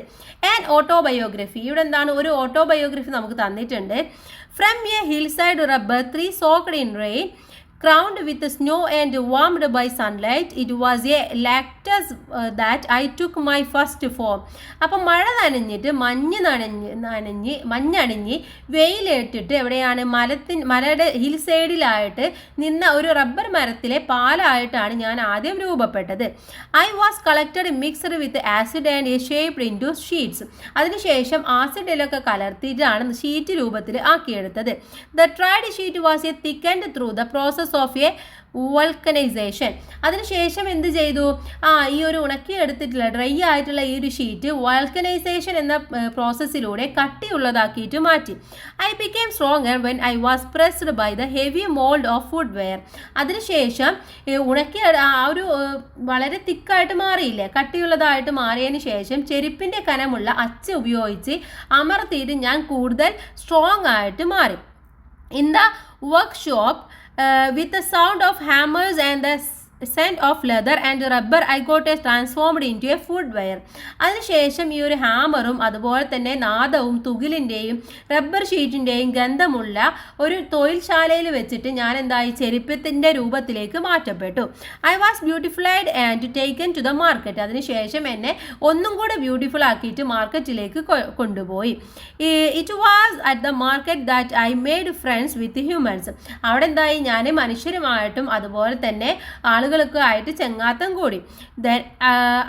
And autobiography. ഇവിടെ എന്താണ് ഒരു ഓട്ടോബയോഗ്രഫി നമുക്ക് തന്നിട്ടുണ്ട്. From A hill side rubber tree soaked in rain crowned with snow and warmed by sunlight, it was a lactus that I took my first form. അപ്പം മഴ നനഞ്ഞിട്ട് മഞ്ഞണിഞ്ഞ് വെയിലേറ്റിട്ട് എവിടെയാണ് മലയുടെ ഹിൽ സൈഡിലായിട്ട് നിന്ന ഒരു റബ്ബർ മരത്തിലെ പാലായിട്ടാണ് ഞാൻ ആദ്യം രൂപപ്പെട്ടത്. I was collected mixed with acid and shaped into sheets. അതിനുശേഷം ആസിഡിലൊക്കെ കലർത്തിയിട്ടാണ് ഷീറ്റ് രൂപത്തിൽ ആക്കിയെടുത്തത്. The dried sheet was a thickened through the process of a vulcanization. അതിനുശേഷം എന്ത് ചെയ്തു? ഈ ഒരു ഉണക്കിയെടുത്തിട്ടുള്ള ഡ്രൈ ആയിട്ടുള്ള ഈ ഒരു ഷീറ്റ് വൾക്കനൈസേഷൻ എന്ന പ്രോസസ്സിലൂടെ കട്ടിയുള്ളതാക്കിയിട്ട് മാറ്റി. I became stronger when I was pressed by the heavy mould of food ware. അതിനുശേഷം ഉണക്കിയ ഒരു വളരെ തിക്കായിട്ട് മാറിയില്ലേ, കട്ടിയുള്ളതായിട്ട് മാറിയതിന് ശേഷം ചെരുപ്പിൻ്റെ കനമുള്ള അച്ച് ഉപയോഗിച്ച് അമർത്തിയിട്ട് ഞാൻ കൂടുതൽ സ്ട്രോങ് ആയിട്ട് മാറി. In the workshop with the sound of hammers and the scent of leather and rubber I got a transformed into a footwear. അതിനുശേഷം ഈ ഒരു ഹാമറും അതുപോലെ തന്നെ നാദവും തുകിലിൻ്റെയും റബ്ബർ ഷീറ്റിൻ്റെയും ഗന്ധമുള്ള ഒരു തൊഴിൽശാലയിൽ വെച്ചിട്ട് ഞാൻ എന്തായി ചെരുപ്പത്തിൻ്റെ രൂപത്തിലേക്ക് മാറ്റപ്പെട്ടു. I was beautified and taken to the market. അതിനുശേഷം എന്നെ ഒന്നും കൂടെ ബ്യൂട്ടിഫുൾ ആക്കിയിട്ട് മാർക്കറ്റിലേക്ക് കൊണ്ടുപോയി. It was at the market that I made friends with humans. അവിടെ എന്തായി ഞാൻ മനുഷ്യരുമായിട്ടും അതുപോലെ തന്നെ ആളുകൾക്ക് ആയിട്ട് ചെങ്ങാത്തം കൂടി. Then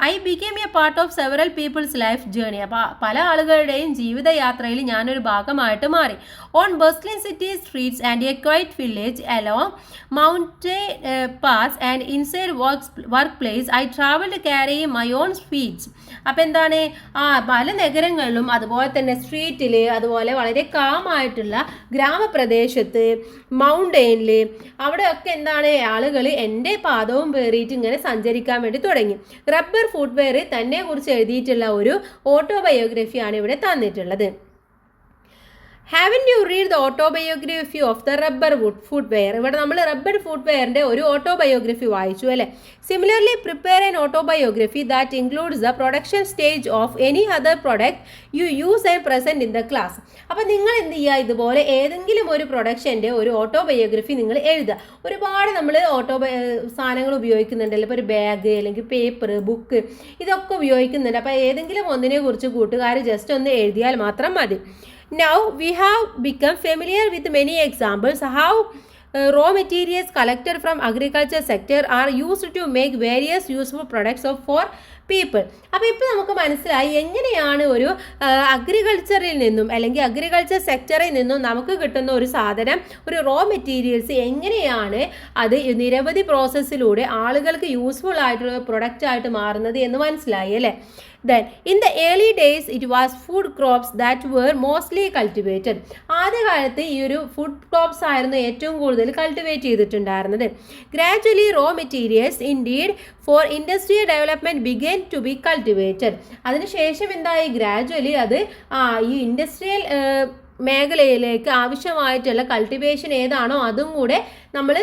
I became a part of several people's life journey. അപ്പോൾ പല ആളുകളുടെയും ജീവിതയാത്രയിൽ ഞാനൊരു ഭാഗമായിട്ട് മാറി. On bustling city streets and a quiet village along mountain pass and inside work place I travelled carrying my own speech. അപ്പം എന്താണ്, പല നഗരങ്ങളിലും അതുപോലെ തന്നെ സ്ട്രീറ്റിൽ അതുപോലെ വളരെ കാമായിട്ടുള്ള ഗ്രാമപ്രദേശത്ത് മൗണ്ടെയിനിൽ അവിടെയൊക്കെ എന്താണ് ആളുകൾ എൻ്റെ പാദവും പേറിയിട്ട് ഇങ്ങനെ സഞ്ചരിക്കാൻ വേണ്ടി തുടങ്ങി. റബ്ബർ ഫുട്വെയർ തന്നെ കുറിച്ച് എഴുതിയിട്ടുള്ള ഒരു ഓട്ടോബയോഗ്രഫിയാണ് ഇവിടെ തന്നിട്ടുള്ളത്. Haven you read the autobiography of the rubber footwear. ഇവിടെ നമ്മൾ റബ്ബർ ഫുട്വെയറിൻ്റെ ഒരു ഓട്ടോബയോഗ്രഫി വായിച്ചു അല്ലേ. Similarly prepare an autobiography that includes the production stage of any other product you use and present in the class. അപ്പോൾ നിങ്ങൾ എന്ത് ചെയ്യുക, ഇതുപോലെ ഏതെങ്കിലും ഒരു പ്രൊഡക്ഷൻ്റെ ഒരു ഓട്ടോബയോഗ്രഫി നിങ്ങൾ എഴുതുക. ഒരുപാട് നമ്മൾ സാധനങ്ങൾ ഉപയോഗിക്കുന്നുണ്ടല്ലോ, ഇപ്പോൾ ഒരു ബാഗ് അല്ലെങ്കിൽ പേപ്പർ, ബുക്ക്, ഇതൊക്കെ ഉപയോഗിക്കുന്നുണ്ട്. അപ്പോൾ ഏതെങ്കിലും ഒന്നിനെ കുറിച്ച് കൂട്ടുകാർ ജസ്റ്റ് ഒന്ന് എഴുതിയാൽ മാത്രം മതി. Now we have become familiar with many examples how raw materials collected from agriculture sector are used to make various useful products for people. അപ്പോൾ ഇപ്പോൾ നമുക്ക് മനസ്സിലായി എങ്ങനെയാണ് ഒരു അഗ്രികൾച്ചറിൽ നിന്നും അല്ലെങ്കിൽ അഗ്രികൾച്ചർ സെക്ടറിൽ നിന്നും നമുക്ക് കിട്ടുന്ന ഒരു സാധനം, ഒരു റോ മെറ്റീരിയൽസ് എങ്ങനെയാണ് അത് നിരവധി പ്രോസസ്സിലൂടെ ആളുകൾക്ക് യൂസ്ഫുൾ ആയിട്ടുള്ള പ്രൊഡക്റ്റ് ആയിട്ട് മാറുന്നത് എന്ന് മനസ്സിലായി അല്ലേ. Then in the early days it was food crops that were mostly cultivated. ആദ്യകാലത്ത് ഈ ഒരു ഫുഡ് ക്രോപ്സ് ആയിരുന്നു ഏറ്റവും കൂടുതൽ കൾട്ടിവേറ്റ് ചെയ്തിട്ടുണ്ടായിരുന്നത്. Gradually raw materials indeed for industrial development began to be cultivated. അതിനുശേഷം എന്തായി, ഗ്രാജുവലി അത് ഈ ഇൻഡസ്ട്രിയൽ മേഖലയിലേക്ക് ആവശ്യമായിട്ടുള്ള കൾട്ടിവേഷൻ ഏതാണോ അതും കൂടെ നമ്മൾ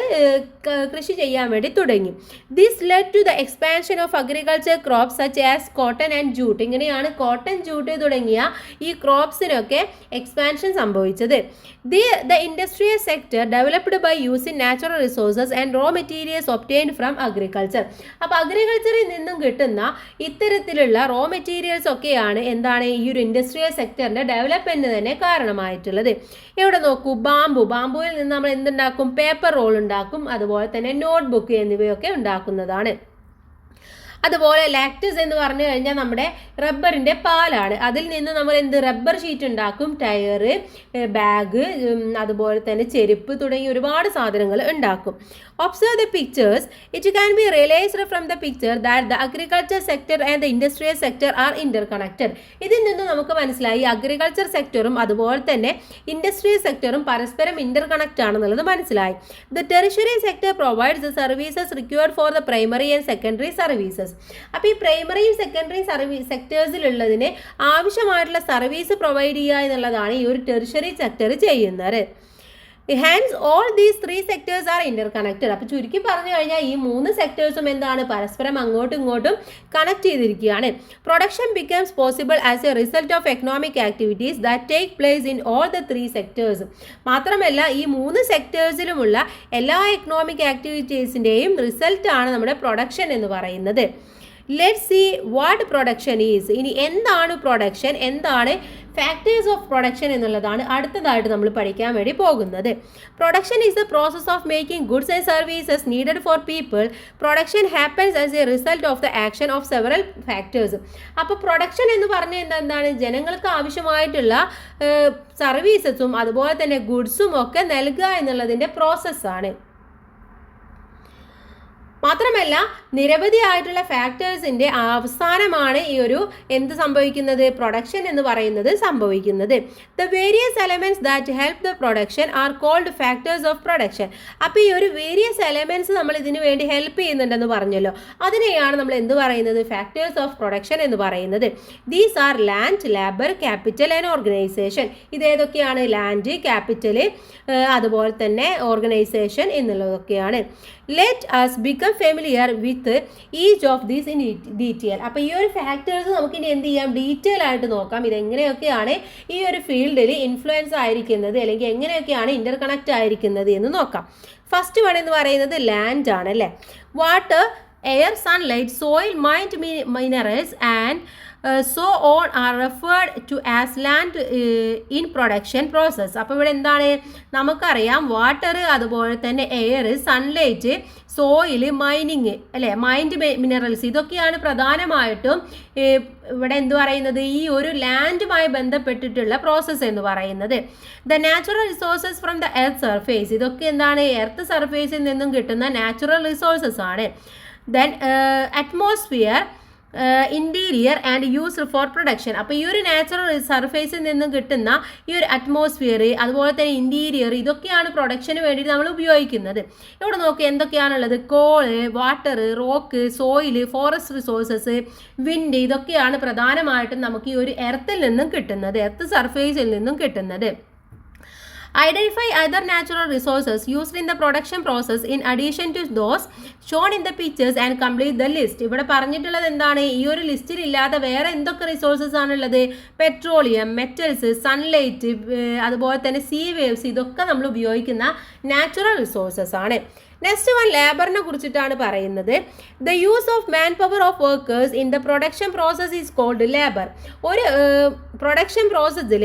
കൃഷി ചെയ്യാൻ വേണ്ടി തുടങ്ങി. This led to the expansion of agriculture crops such as cotton and jute. ഇങ്ങനെയാണ് കോട്ടൺ, ജൂട്ട് തുടങ്ങിയ ഈ ക്രോപ്സിനൊക്കെ എക്സ്പാൻഷൻ സംഭവിച്ചത്. The industrial sector developed by using natural resources and raw materials obtained from agriculture. അപ്പോൾ അഗ്രികൾച്ചറിൽ നിന്നും കിട്ടുന്ന ഇത്തരത്തിലുള്ള റോ മെറ്റീരിയൽസ് ഒക്കെയാണ് എന്താണ് ഈ ഒരു ഇൻഡസ്ട്രിയൽ സെക്ടറിൻ്റെ ഡെവലപ്മെൻറ്റിന് തന്നെ കാരണമായിട്ടുള്ളത്. ഇവിടെ നോക്കൂ, ബാമ്പുവിൽ നിന്ന് നമ്മൾ എന്തുണ്ടാക്കും, പേപ്പർ റോൾ ഉണ്ടാക്കും, അതുപോലെ തന്നെ നോട്ട്ബുക്ക് എന്നിവയൊക്കെ ഉണ്ടാക്കുന്നതാണ്. അതുപോലെ ലാക്ടസ് എന്ന് പറഞ്ഞു കഴിഞ്ഞാൽ നമ്മുടെ റബ്ബറിൻ്റെ പാലാണ്. അതിൽ നിന്ന് നമ്മൾ റബ്ബർ ഷീറ്റ് ഉണ്ടാക്കും, ടയർ, ബാഗ്, അതുപോലെ തന്നെ ചെരുപ്പ് തുടങ്ങിയ ഒരുപാട് സാധനങ്ങൾ ഉണ്ടാക്കും. Observe the pictures. It can be realised from the picture that the agriculture sector and the industrial sector are interconnected. ഇതിൽ നിന്ന് നമുക്ക് മനസ്സിലായി അഗ്രികൾച്ചർ സെക്ടറും അതുപോലെ തന്നെ ഇൻഡസ്ട്രിയൽ സെക്ടറും പരസ്പരം ഇന്റർ കണക്റ്റ് ആണെന്നുള്ളത് മനസ്സിലായി. The tertiary sector provides the services required for the primary and secondary services. അപ്പോൾ ഈ പ്രൈമറിയും സെക്കൻഡറി സെക്ടേഴ്സിലുള്ളതിന് ആവശ്യമായിട്ടുള്ള സർവീസ് പ്രൊവൈഡ് ചെയ്യുക എന്നുള്ളതാണ് ഈ ഒരു ടെറിഷറി സെക്ടർ ചെയ്യുന്നത്. Hence all these three sectors are interconnected. അപ്പോൾ ചുരുക്കി പറഞ്ഞു കഴിഞ്ഞാൽ ഈ മൂന്ന് സെക്ടേഴ്സും എന്താണ്, പരസ്പരം അങ്ങോട്ടും ഇങ്ങോട്ടും കണക്ട് ചെയ്തിരിക്കുകയാണ്. Production becomes possible as A result of economic activities that take place in all the three sectors. മാത്രമല്ല ഈ മൂന്ന് സെക്ടേഴ്സിലുമുള്ള എല്ലാ എക്കണോമിക് ആക്ടിവിറ്റീസിൻ്റെയും റിസൾട്ടാണ് നമ്മുടെ പ്രൊഡക്ഷൻ എന്ന് പറയുന്നത്. Let's see what production is. ഇനി എന്താണ് പ്രൊഡക്ഷൻ, എന്താണ് ഫാക്ടേഴ്സ് ഓഫ് പ്രൊഡക്ഷൻ എന്നുള്ളതാണ് അടുത്തതായിട്ട് നമ്മൾ പഠിക്കാൻ വേണ്ടി പോകുന്നത്. Production is the process of making goods and services needed for people. Production happens as A result of the action of several factors. അപ്പോൾ പ്രൊഡക്ഷൻ എന്ന് പറഞ്ഞാൽ എന്താണ്, ജനങ്ങൾക്ക് ആവശ്യമായിട്ടുള്ള സർവീസസും അതുപോലെ തന്നെ ഗുഡ്സും ഒക്കെ നൽകുക എന്നുള്ളതിൻ്റെ പ്രോസസ്സാണ്. മാത്രമല്ല നിരവധിയായിട്ടുള്ള ഫാക്ടേഴ്സിൻ്റെ അവസാനമാണ് ഈ ഒരു എന്ത് സംഭവിക്കുന്നത്, പ്രൊഡക്ഷൻ എന്ന് പറയുന്നത് സംഭവിക്കുന്നത്. The various elements that help the production are called factors of production. അപ്പോൾ ഈ ഒരു വേരിയസ് എലമെന്റ്സ് നമ്മൾ ഇതിനു വേണ്ടി ഹെൽപ്പ് ചെയ്യുന്നുണ്ടെന്ന് പറഞ്ഞല്ലോ, അതിനെയാണ് നമ്മൾ എന്ത് പറയുന്നത്, ഫാക്ടേഴ്സ് ഓഫ് പ്രൊഡക്ഷൻ എന്ന് പറയുന്നത്. These are land, labour, capital and organisation. ഇതേതൊക്കെയാണ്, ലാൻഡ്, ക്യാപിറ്റൽ, അതുപോലെ തന്നെ ഓർഗനൈസേഷൻ എന്നുള്ളതൊക്കെയാണ്. Let us become familiar with each of these in detail. അപ്പോൾ ഈ ഒരു ഫാക്ടേഴ്സ് നമുക്കിനി എന്ത് ചെയ്യാം, ഡീറ്റെയിൽ ആയിട്ട് നോക്കാം. ഇതെങ്ങനെയൊക്കെയാണ് ഈ ഒരു ഫീൽഡിൽ ഇൻഫ്ലുവൻസ് ആയിരിക്കുന്നത്, അല്ലെങ്കിൽ എങ്ങനെയൊക്കെയാണ് ഇന്റർ കണക്റ്റ് ആയിരിക്കുന്നത് എന്ന് നോക്കാം. ഫസ്റ്റ് വൺ എന്ന് പറയുന്നത് ലാൻഡ് ആണ് അല്ലേ. Water, air, sunlight, soil, minerals and so on are referred to as land in production process. അപ്പോൾ ഇവിടെ എന്താണ്, നമുക്കറിയാം വാട്ടർ, അതുപോലെ തന്നെ എയർ, സൺലൈറ്റ്, സോയിൽ, മൈനിങ് അല്ലേ, മിനറൽസ്, ഇതൊക്കെയാണ് പ്രധാനമായിട്ടും ഇവിടെ എന്ത് പറയുന്നത്, ഈ ഒരു ലാൻഡുമായി ബന്ധപ്പെട്ടിട്ടുള്ള പ്രോസസ്സ് എന്ന് പറയുന്നത്. The natural resources from the earth surface, ഇതൊക്കെ എന്താണ്, എർത്ത് സർഫേസിൽ നിന്നും കിട്ടുന്ന നാച്ചുറൽ റിസോഴ്സസ് ആണ്. Then atmosphere, interior and used for production. അപ്പോൾ ഈ ഒരു നാച്ചുറൽ സർഫേസിൽ നിന്നും കിട്ടുന്ന ഈ ഒരു അറ്റ്മോസ്ഫിയർ, അതുപോലെ തന്നെ ഇൻറ്റീരിയർ, ഇതൊക്കെയാണ് പ്രൊഡക്ഷന് വേണ്ടിയിട്ട് നമ്മൾ ഉപയോഗിക്കുന്നത്. ഇവിടെ നോക്കി എന്തൊക്കെയാണുള്ളത്, coal, water, rock, soil, forest resources, wind, ഇതൊക്കെയാണ് പ്രധാനമായിട്ടും നമുക്ക് ഈ ഒരു എർത്തിൽ നിന്നും കിട്ടുന്നത്, എർത്ത് സർഫേസിൽ നിന്നും കിട്ടുന്നത്. Identify other natural resources used in the production process in addition to those shown in the pictures and complete the list. ഇവിടെ പറഞ്ഞിട്ടുള്ളത് എന്താണ്, ഈ ഒരു ലിസ്റ്റിൽ ഇല്ലാത്ത വേറെ എന്തൊക്കെ റിസോഴ്സസ് ആണുള്ളത്, പെട്രോളിയം, മെറ്റൽസ്, സൺലൈറ്റ്, അതുപോലെ തന്നെ സീ വേവ്സ്, ഇതൊക്കെ നമ്മൾ ഉപയോഗിക്കുന്ന നാച്ചുറൽ റിസോഴ്സസ് ആണ്. നെക്സ്റ്റ് വൺ ലേബറിനെ കുറിച്ചിട്ടാണ് പറയുന്നത്. The use of manpower of workers in the production process is called labour. ഒരു പ്രൊഡക്ഷൻ പ്രോസസ്സിൽ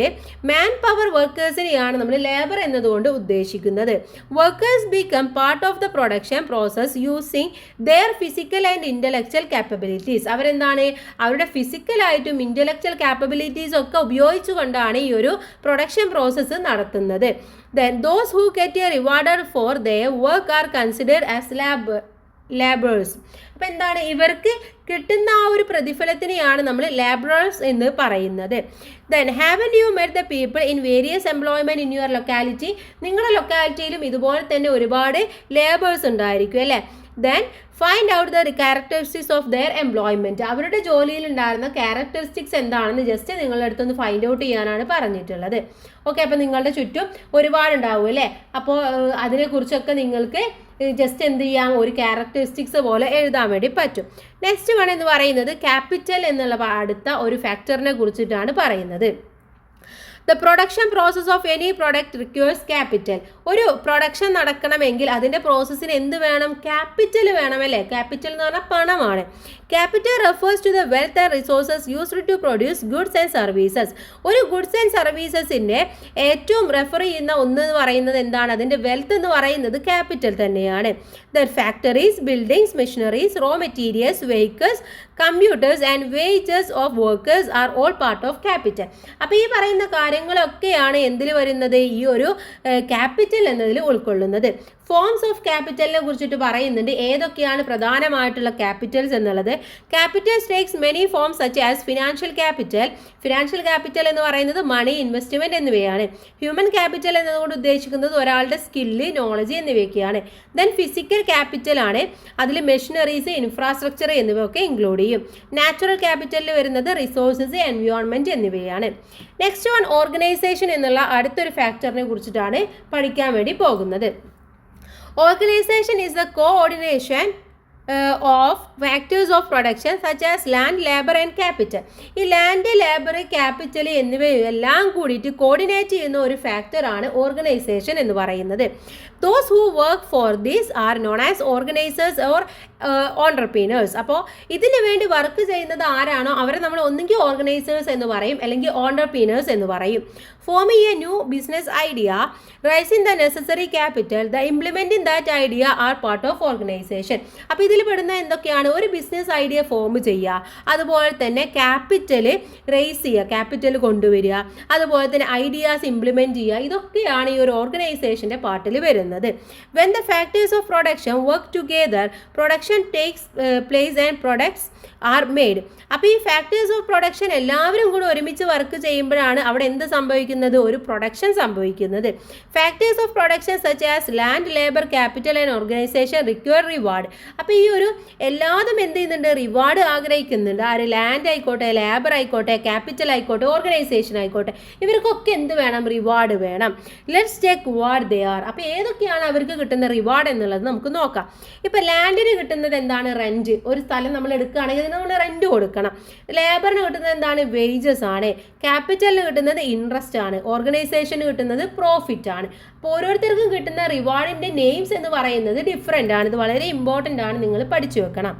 മാൻ പവർ വർക്കേഴ്സിനെയാണ് നമ്മൾ ലേബർ എന്നതുകൊണ്ട് ഉദ്ദേശിക്കുന്നത്. Workers become part of the production process using their physical and intellectual capabilities. അവരെന്താണ്, അവരുടെ ഫിസിക്കലായിട്ടും intellectual കാപ്പബിലിറ്റീസും ഒക്കെ ഉപയോഗിച്ചുകൊണ്ടാണ് ഈ ഒരു പ്രൊഡക്ഷൻ പ്രോസസ്സ് നടത്തുന്നത്. Then those who get a rewarded for their work are considered as laborers. അപ്പോൾ എന്താണ്, ഇവർക്ക് കിട്ടുന്ന ആ ഒരു പ്രതിഫലത്തിനെയാണ് നമ്മൾ laborers എന്ന് പറയുന്നത്. Then haven't you met the people in various employment in your locality? നിങ്ങളുടെ ലൊക്കാലിറ്റിയിലും ഇതുപോലെ തന്നെ ഒരുപാട് ലേബേഴ്സ് ഉണ്ടായിരിക്കും അല്ലേ. Then find out the characteristics of their employment. അവരുടെ ജോലിയിൽ ഉണ്ടായിരുന്ന ക്യാരക്ടറിസ്റ്റിക്സ് എന്താണെന്ന് ജസ്റ്റ് നിങ്ങളുടെ അടുത്തൊന്ന് ഫൈൻഡ് ഔട്ട് ചെയ്യാനാണ് പറഞ്ഞിട്ടുള്ളത്. ഓക്കെ, അപ്പോൾ നിങ്ങളുടെ ചുറ്റും ഒരുപാടുണ്ടാവും അല്ലേ. അപ്പോൾ അതിനെക്കുറിച്ചൊക്കെ നിങ്ങൾക്ക് ജസ്റ്റ് എന്ത് ചെയ്യാം, ഒരു ക്യാരക്ടറിസ്റ്റിക്സ് പോലെ എഴുതാൻ വേണ്ടി പറ്റും. നെക്സ്റ്റ് വൺ എന്ന് പറയുന്നത് ക്യാപിറ്റൽ എന്നുള്ള അടുത്ത ഒരു ഫാക്ടറിനെ കുറിച്ചിട്ടാണ് പറയുന്നത്. The production process of any product requires capital. ഒരു പ്രൊഡക്ഷൻ നടക്കണമെങ്കിൽ അതിൻ്റെ പ്രോസസ്സിന് എന്ത് വേണം, ക്യാപിറ്റൽ വേണം അല്ലേ. ക്യാപിറ്റൽ എന്ന് പറഞ്ഞാൽ പണമാണ്. Capital refers to the wealth and resources used to produce goods and services. ഒരു ഗുഡ്സ് ആൻഡ് സർവീസസിൻ്റെ ഏറ്റവും റെഫർ ചെയ്യുന്ന ഒന്ന് എന്ന് പറയുന്നത് എന്താണ്, അതിൻ്റെ വെൽത്ത് എന്ന് പറയുന്നത് ക്യാപിറ്റൽ തന്നെയാണ്. The factories, buildings, machineries, raw materials, vehicles, computers and wages of workers are all part of capital. അപ്പോൾ ഈ പറയുന്ന കാര്യങ്ങളൊക്കെയാണ് എന്തിൽ വരുന്നത്, ഈ ഒരു ക്യാപിറ്റൽ എന്നതിൽ ഉൾക്കൊള്ളുന്നത്. ഫോംസ് ഓഫ് ക്യാപിറ്റലിനെ കുറിച്ചിട്ട് പറയുന്നുണ്ട്, ഏതൊക്കെയാണ് പ്രധാനമായിട്ടുള്ള ക്യാപിറ്റൽസ് എന്നുള്ളത്. Capital takes many forms such as financial capital. Financial capital എന്ന് പറയുന്നത് മണി, ഇൻവെസ്റ്റ്മെൻറ്റ് എന്നിവയാണ്. ഹ്യൂമൻ ക്യാപിറ്റൽ എന്നതുകൊണ്ട് ഉദ്ദേശിക്കുന്നത് ഒരാളുടെ സ്കില്ല്, നോളജ് എന്നിവയൊക്കെയാണ്. ദെൻ ഫിസിക്കൽ ക്യാപിറ്റൽ ആണ്, അതിൽ മെഷീനറീസ്, ഇൻഫ്രാസ്ട്രക്ചർ എന്നിവയൊക്കെ ഇൻക്ലൂഡ് ചെയ്യും. നാച്ചുറൽ ക്യാപിറ്റലിൽ വരുന്നത് റിസോഴ്സസ്, എൻവയോൺമെൻറ്റ് എന്നിവയാണ്. നെക്സ്റ്റ് വൺ ഓർഗനൈസേഷൻ എന്നുള്ള അടുത്തൊരു ഫാക്ടറിനെ കുറിച്ചിട്ടാണ് പഠിക്കാൻ വേണ്ടി പോകുന്നത്. Organization is the coordination of factors of production such as land, labor and capital. ഈ ലാൻഡ്, ലേബർ, ക്യാപിറ്റൽ എന്നിവയെല്ലാം കൂടിയിട്ട് കോർഡിനേറ്റ് ചെയ്യുന്ന ഒരു ഫാക്ടറാണ് ഓർഗനൈസേഷൻ എന്ന് പറയുന്നത്. Those who work for this are known as organizers or entrepreneurs. അപ്പോൾ ഇതിന് വേണ്ടി വർക്ക് ചെയ്യുന്നത് ആരാണോ അവരെ നമ്മൾ ഒന്നുകിൽ ഓർഗനൈസേഴ്സ് എന്ന് പറയും, അല്ലെങ്കിൽ ഓണ്ടർപ്രീനേഴ്സ് എന്ന് പറയും. Forming a new business idea, raising the necessary capital, the implementing that idea are part of organization. അപ്പോൾ ഇതിൽ പെടുന്ന എന്തൊക്കെയാണ്, ഒരു ബിസിനസ് ഐഡിയ ഫോം ചെയ്യുക, അതുപോലെ തന്നെ ക്യാപിറ്റൽ റേസ് ചെയ്യുക, ക്യാപിറ്റൽ കൊണ്ടുവരിക, അതുപോലെ തന്നെ ഐഡിയാസ് ഇംപ്ലിമെൻറ്റ് ചെയ്യുക, ഇതൊക്കെയാണ് ഈ ഒരു ഓർഗനൈസേഷൻ്റെ പാർട്ടിൽ വരുന്നത്. When the factors of production work together, production production takes place and products are made. അപ്പോൾ ഈ ഫാക്ടേഴ്സ് ഓഫ് പ്രൊഡക്ഷൻ എല്ലാവരും കൂടെ ഒരുമിച്ച് വർക്ക് ചെയ്യുമ്പോഴാണ് അവിടെ എന്ത് സംഭവിക്കുന്നത്, ഒരു പ്രൊഡക്ഷൻ സംഭവിക്കുന്നത്. Factors of production such as land, labour, capital and organisation require reward. അപ്പോൾ ഈ ഒരു എല്ലാതും എന്ത് ചെയ്യുന്നുണ്ട്, റിവാർഡ് ആഗ്രഹിക്കുന്നുണ്ട്. ആര്, ലാൻഡ് ആയിക്കോട്ടെ, ലേബർ ആയിക്കോട്ടെ, ക്യാപിറ്റൽ ആയിക്കോട്ടെ, ഓർഗനൈസേഷൻ ആയിക്കോട്ടെ, ഇവർക്കൊക്കെ എന്ത് വേണം, റിവാർഡ് വേണം. Let's check what they are. അപ്പോൾ ഏതൊക്കെയാണ് അവർക്ക് കിട്ടുന്ന റിവാർഡ് എന്നുള്ളത് നമുക്ക് നോക്കാം. ഇപ്പോൾ ലാൻഡിന് കിട്ടുന്നത് എന്താണ്, റെൻറ്റ്. ഒരു സ്ഥലം നമ്മൾ എടുക്കുകയാണെങ്കിൽ അതിന് നമ്മൾ റെൻറ്റ് കൊടുക്കണം. ലേബറിന് കിട്ടുന്നത് എന്താണ്, വേജസ് ആണ്. ക്യാപിറ്റലിന് കിട്ടുന്നത് ഇൻട്രസ്റ്റ് ആണ്. ഓർഗനൈസേഷന് കിട്ടുന്നത് പ്രോഫിറ്റ് ആണ്. അപ്പോൾ ഓരോരുത്തർക്കും കിട്ടുന്ന റിവാർഡിൻ്റെ നെയിംസ് എന്ന് പറയുന്നത് ഡിഫറെൻ്റ് ആണ്. ഇത് വളരെ ഇമ്പോർട്ടൻ്റ് ആണ്, നിങ്ങൾ പഠിച്ചു വെക്കണം.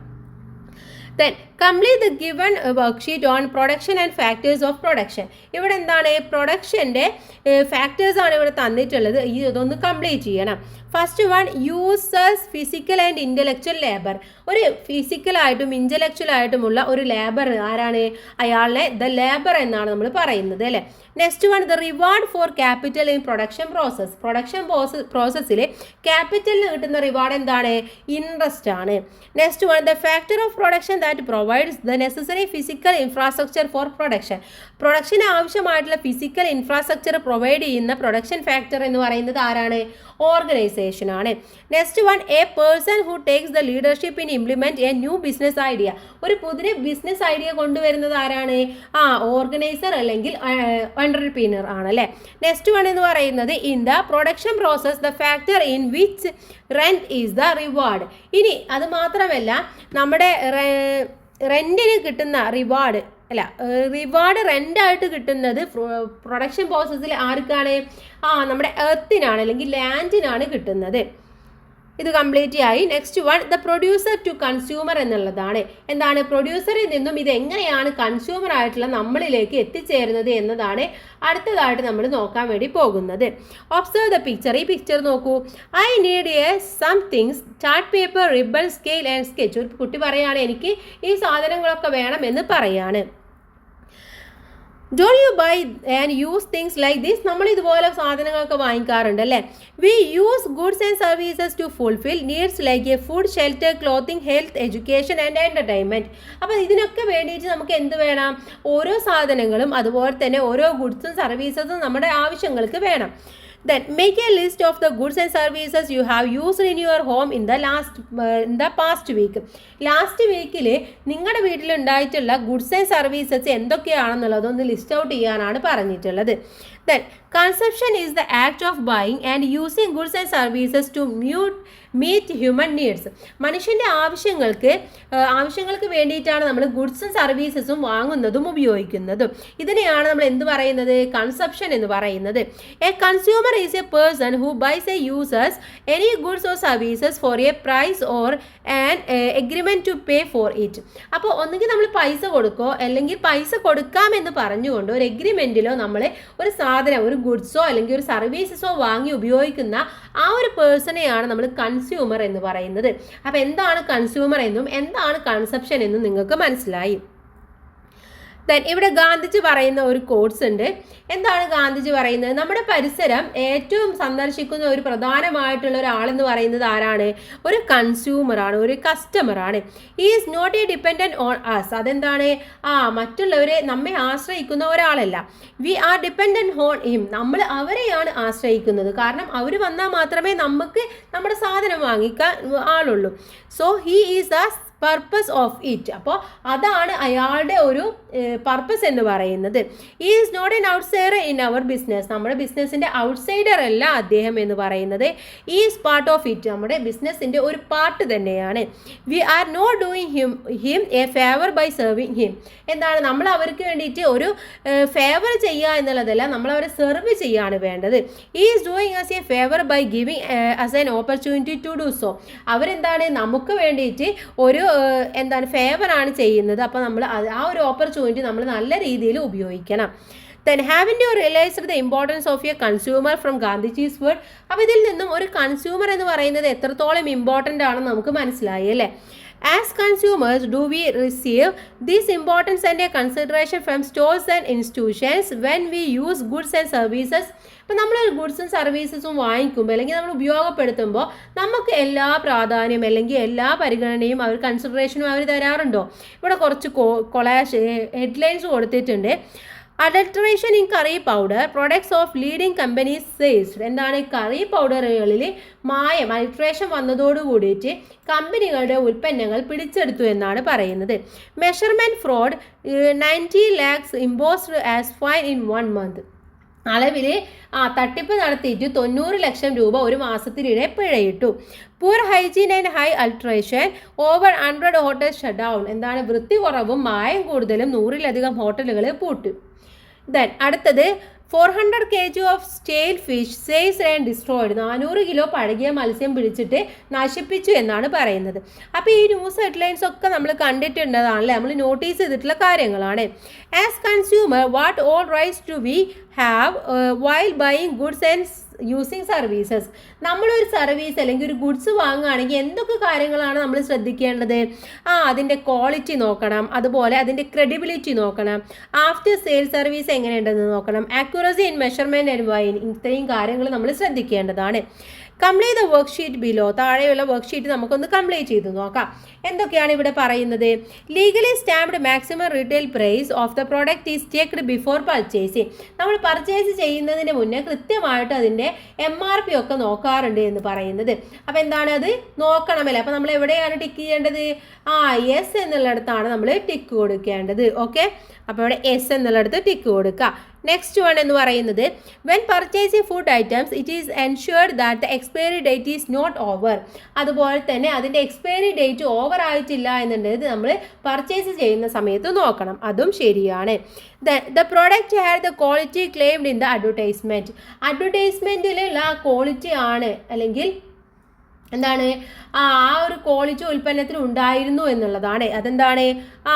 Then complete the given worksheet on production and factors of production. ഇവിടെ എന്താണ്, പ്രൊഡക്ഷൻ്റെ ഫാക്ടേഴ്സ് ആണ് ഇവിടെ തന്നിട്ടുള്ളത്. ഇതൊന്ന് കംപ്ലീറ്റ് ചെയ്യണം. First one, users physical and intellectual labour. ഒരു ഫിസിക്കലായിട്ടും ഇൻ്റലക്ച്വലായിട്ടുമുള്ള ഒരു ലേബർ ആരാണ്, അയാളെ ദ ലേബർ എന്നാണ് നമ്മൾ പറയുന്നത് അല്ലേ. Next one, the reward four capital in production process. Production പ്രോസസ്സിൽ ക്യാപിറ്റലിന് കിട്ടുന്ന റിവാർഡ് എന്താണ്, ഇൻട്രസ്റ്റ് ആണ്. Next one, the factor of production that provides the necessary physical infrastructure for production. Production ആവശ്യമായിട്ടുള്ള ഫിസിക്കൽ ഇൻഫ്രാസ്ട്രക്ചർ പ്രൊവൈഡ് ചെയ്യുന്ന പ്രൊഡക്ഷൻ ഫാക്ടർ എന്ന് പറയുന്നത് ആരാണ്, organisation ആണ്. Next one, A person who takes the leadership in implement A new business idea. ഒരു പുതിയ business idea കൊണ്ടുവരുന്നത് ആരാണ്, ഓർഗനൈസർ അല്ലെങ്കിൽ എൻ്റർപ്രീനർ ആണ് അല്ലേ. നെക്സ്റ്റ് വൺ എന്ന് പറയുന്നത്, in the production process the factor in which rent is the reward. ഇനി അത് മാത്രമല്ല, നമ്മുടെ റെൻറ്റിന് കിട്ടുന്ന റിവാർഡ് റെൻ്റായിട്ട് കിട്ടുന്നത് പ്രൊഡക്ഷൻ പ്രോസസ്സിൽ ആർക്കാണ്, നമ്മുടെ എർത്തിനാണ് അല്ലെങ്കിൽ ലാൻഡിനാണ് കിട്ടുന്നത്. ഇത് കംപ്ലീറ്റ് ആയി. Next one, the producer to consumer എന്നുള്ളതാണ്. എന്താണ്, പ്രൊഡ്യൂസറിൽ നിന്നും ഇത് എങ്ങനെയാണ് കൺസ്യൂമർ ആയിട്ടുള്ള നമ്മളിലേക്ക് എത്തിച്ചേരുന്നത് എന്നതാണ് അടുത്തതായിട്ട് നമ്മൾ നോക്കാൻ വേണ്ടി പോകുന്നത്. Observe the picture. ഈ പിക്ചർ നോക്കൂ. I need some things, chart paper, ribbon, scale and sketch. ഒരു കുട്ടി പറയാണ്, എനിക്ക് ഈ സാധനങ്ങളൊക്കെ വേണം എന്ന് പറയാണ്. Don't you buy and use things like this. നമ്മൾ ഇതുപോലെ സാധനങ്ങളൊക്കെ വാങ്ങിക്കാറുണ്ട് അല്ലേ. We use goods and services to fulfil needs like a food, shelter, clothing, health, education and entertainment. അപ്പോൾ ഇതിനൊക്കെ വേണ്ടിയിട്ട് നമുക്ക് എന്ത് വേണം, ഓരോ സാധനങ്ങളും അതുപോലെ തന്നെ ഓരോ ഗുഡ്സും സർവീസസും നമ്മുടെ ആവശ്യങ്ങൾക്ക് വേണം. Then make a list of the goods and services you have used in your home in the past week. Last വീക്കിൽ നിങ്ങളുടെ വീട്ടിലുണ്ടായിട്ടുള്ള ഗുഡ്സ് ആൻഡ് സർവീസസ് എന്തൊക്കെയാണെന്നുള്ളതൊന്ന് ലിസ്റ്റ് ഔട്ട് ചെയ്യാനാണ് പറഞ്ഞിട്ടുള്ളത്. Then consumption is the act of buying and using goods and services to meet human needs. മനുഷ്യൻ്റെ ആവശ്യങ്ങൾക്ക് വേണ്ടിയിട്ടാണ് നമ്മൾ ഗുഡ്സും സർവീസസും വാങ്ങുന്നതും ഉപയോഗിക്കുന്നതും. ഇതിനെയാണ് നമ്മൾ എന്ത് പറയുന്നത്, കൺസപ്ഷൻ എന്ന് പറയുന്നത്. A consumer is a person who buys a users any goods or services for a price or an agreement to pay for it. അപ്പോൾ ഒന്നുകിൽ നമ്മൾ പൈസ കൊടുക്കോ അല്ലെങ്കിൽ പൈസ കൊടുക്കാമെന്ന് പറഞ്ഞുകൊണ്ട് ഒരു എഗ്രിമെൻറ്റിലോ നമ്മൾ ഒരു സാധനം, ഒരു ഗുഡ്സോ അല്ലെങ്കിൽ ഒരു സർവീസസോ വാങ്ങി ഉപയോഗിക്കുന്ന ആ ഒരു പേഴ്സണെയാണ് നമ്മൾ കൺസ്യൂമർ എന്ന് പറയുന്നത്. അപ്പോൾ എന്താണ് കൺസ്യൂമർ എന്നും എന്താണ് കൺസപ്ഷൻ എന്നും നിങ്ങൾക്ക് മനസ്സിലായി. ദെൻ ഇവിടെ ഗാന്ധിജി പറയുന്ന ഒരു കോട്സ് ഉണ്ട്. എന്താണ് ഗാന്ധിജി പറയുന്നത്, നമ്മുടെ പരിസരം ഏറ്റവും സന്ദർശിക്കുന്ന ഒരു പ്രധാനമായിട്ടുള്ള ഒരാളെന്ന് പറയുന്നത് ആരാണ്, ഒരു കൺസ്യൂമറാണ്, ഒരു കസ്റ്റമറാണ്. Is not a dependent on us. അതെന്താണ്, മറ്റുള്ളവരെ നമ്മെ ആശ്രയിക്കുന്ന ഒരാളല്ല. We are dependent on him. നമ്മൾ അവരെയാണ് ആശ്രയിക്കുന്നത്. കാരണം അവർ വന്നാൽ മാത്രമേ നമുക്ക് നമ്മുടെ സാധനം വാങ്ങിക്കാൻ ആളുള്ളൂ. So he is the purpose of it. അപ്പോൾ അതാണ് അയാളുടെ ഒരു പർപ്പസ് എന്ന് പറയുന്നത്. Is not an outsider in our business. നമ്മുടെ ബിസിനസ്സിൻ്റെ ഔട്ട്സൈഡർ അല്ല അദ്ദേഹം എന്ന് പറയുന്നത്. Is part of it. നമ്മുടെ ബിസിനസ്സിൻ്റെ ഒരു പാർട്ട് തന്നെയാണ്. We are not doing him a favour by serving him. എന്താണ്, നമ്മൾ അവർക്ക് വേണ്ടിയിട്ട് ഒരു ഫേവർ ചെയ്യുക എന്നുള്ളതല്ല, നമ്മൾ അവരെ സെർവ് ചെയ്യാണ് വേണ്ടത്. Is doing us a favour by giving us an opportunity to do so. അവരെന്താണ്, നമുക്ക് വേണ്ടിയിട്ട് ഒരു ഫേവറാണ് ചെയ്യുന്നത്. അപ്പോൾ നമ്മൾ ആ ഒരു ഓപ്പർച്യൂണിറ്റി നമ്മൾ നല്ല രീതിയിൽ ഉപയോഗിക്കണം. Then haven't you realized the importance of a consumer from Gandhiji's word? അപ്പോൾ ഇതിൽ നിന്നും ഒരു കൺസ്യൂമർ എന്ന് പറയുന്നത് എത്രത്തോളം ഇമ്പോർട്ടൻ്റ് ആണെന്ന് നമുക്ക് മനസ്സിലായി അല്ലേ. As consumers, do we receive this importance and a consideration from stores and institutions when we use goods and services? ഇപ്പം നമ്മൾ ഗുഡ്സും സർവീസസും വാങ്ങിക്കുമ്പോൾ അല്ലെങ്കിൽ നമ്മൾ ഉപയോഗപ്പെടുത്തുമ്പോൾ നമുക്ക് എല്ലാ പ്രാധാന്യം അല്ലെങ്കിൽ എല്ലാ പരിഗണനയും അവർ കൺസിഡറേഷനും അവർ തരാറുണ്ടോ? ഇവിടെ കുറച്ച് ഹെഡ്ലൈൻസ് കൊടുത്തിട്ടുണ്ട്. Adulteration in curry powder products of leading companies sales. എന്താണ് കറി പൗഡറുകളിൽ മായം അൾട്രേഷൻ വന്നതോട് കൂടിയിട്ട് കമ്പനികളുടെ ഉൽപ്പന്നങ്ങൾ പിടിച്ചെടുത്തു എന്നാണ് പറയുന്നത്. Measurement fraud 90 lakhs imposed as fine in 1 month. അളവിൽ തട്ടിപ്പ് നടത്തിയിട്ട് 90 ലക്ഷം രൂപ ഒരു മാസത്തിനിടെ പിഴയിട്ടു. Poor hygiene and high adulteration over 100 hotels shut down. എന്താണ് വൃത്തി കുറവും മായം കൂടുതലും 100-ലധികം ഹോട്ടലുകൾ പൂട്ടി. ദെൻ അടുത്തത് 400 kg of stale fish sales and destroyed. 400 kilo പഴകിയ മത്സ്യം പിടിച്ചിട്ട് നശിപ്പിച്ചു എന്നാണ് പറയുന്നത്. അപ്പോൾ ഈ ന്യൂസ് ഹെഡ്ലൈൻസ് ഒക്കെ നമ്മൾ കണ്ടിട്ടുള്ളതാണല്ലേ, നമ്മൾ നോട്ടീസ് ചെയ്തിട്ടുള്ള കാര്യങ്ങളാണ്. As consumer what all rights to we have while buying goods and using services. നമ്മളൊരു സർവീസ് അല്ലെങ്കിൽ ഒരു ഗുഡ്സ് വാങ്ങുകയാണെങ്കിൽ എന്തൊക്കെ കാര്യങ്ങളാണ് നമ്മൾ ശ്രദ്ധിക്കേണ്ടത്? അതിൻ്റെ ക്വാളിറ്റി നോക്കണം, അതുപോലെ അതിൻ്റെ ക്രെഡിബിലിറ്റി നോക്കണം, ആഫ്റ്റർ സെയിൽ സർവീസ് എങ്ങനെയുണ്ടെന്ന് നോക്കണം, accuracy in measurement and wine, ഇത്രയും കാര്യങ്ങൾ നമ്മൾ ശ്രദ്ധിക്കേണ്ടതാണ്. Complete the worksheet below. താഴെയുള്ള വർക്ക് ഷീറ്റ് നമുക്കൊന്ന് കംപ്ലീറ്റ് ചെയ്ത് നോക്കാം. എന്തൊക്കെയാണ് ഇവിടെ പറയുന്നത്? Legally stamped maximum retail price of the product is checked before purchasing. നമ്മൾ പർച്ചേസ് ചെയ്യുന്നതിന് മുന്നേ കൃത്യമായിട്ട് അതിൻ്റെ MRP ഒക്കെ നോക്കാറുണ്ട് എന്ന് പറയുന്നത്. അപ്പോൾ എന്താണ് അത് നോക്കണമല്ലേ? അപ്പോൾ നമ്മൾ എവിടെയാണ് ടിക്ക് ചെയ്യേണ്ടത്? യെസ് എന്നുള്ളിടത്താണ് നമ്മൾ ടിക്ക് കൊടുക്കേണ്ടത്. ഓക്കെ, അപ്പോൾ ഇവിടെ എസ് എന്നുള്ളിടത്ത് ടിക്ക് കൊടുക്കുക. നെക്സ്റ്റ് വൺ എന്ന് പറയുന്നത് when purchasing food items it is ensured that the expiry date is not over. അതുപോലെ തന്നെ അതിൻ്റെ എക്സ്പയറി ഡേറ്റ് ഓവർ ആയിട്ടില്ല എന്നുണ്ടെങ്കിൽ നമ്മൾ പർച്ചേസ് ചെയ്യുന്ന സമയത്ത് നോക്കണം, അതും ശരിയാണ്. The product had the quality claimed in the advertisement. അഡ്വർടൈസ്മെൻറ്റിലുള്ള ക്വാളിറ്റി ആണ് അല്ലെങ്കിൽ എന്താണ് ഒരു ക്വാളിറ്റി ഉൽപ്പന്നത്തിന് ഉണ്ടായിരുന്നു എന്നുള്ളതാണ്. അതെന്താണ്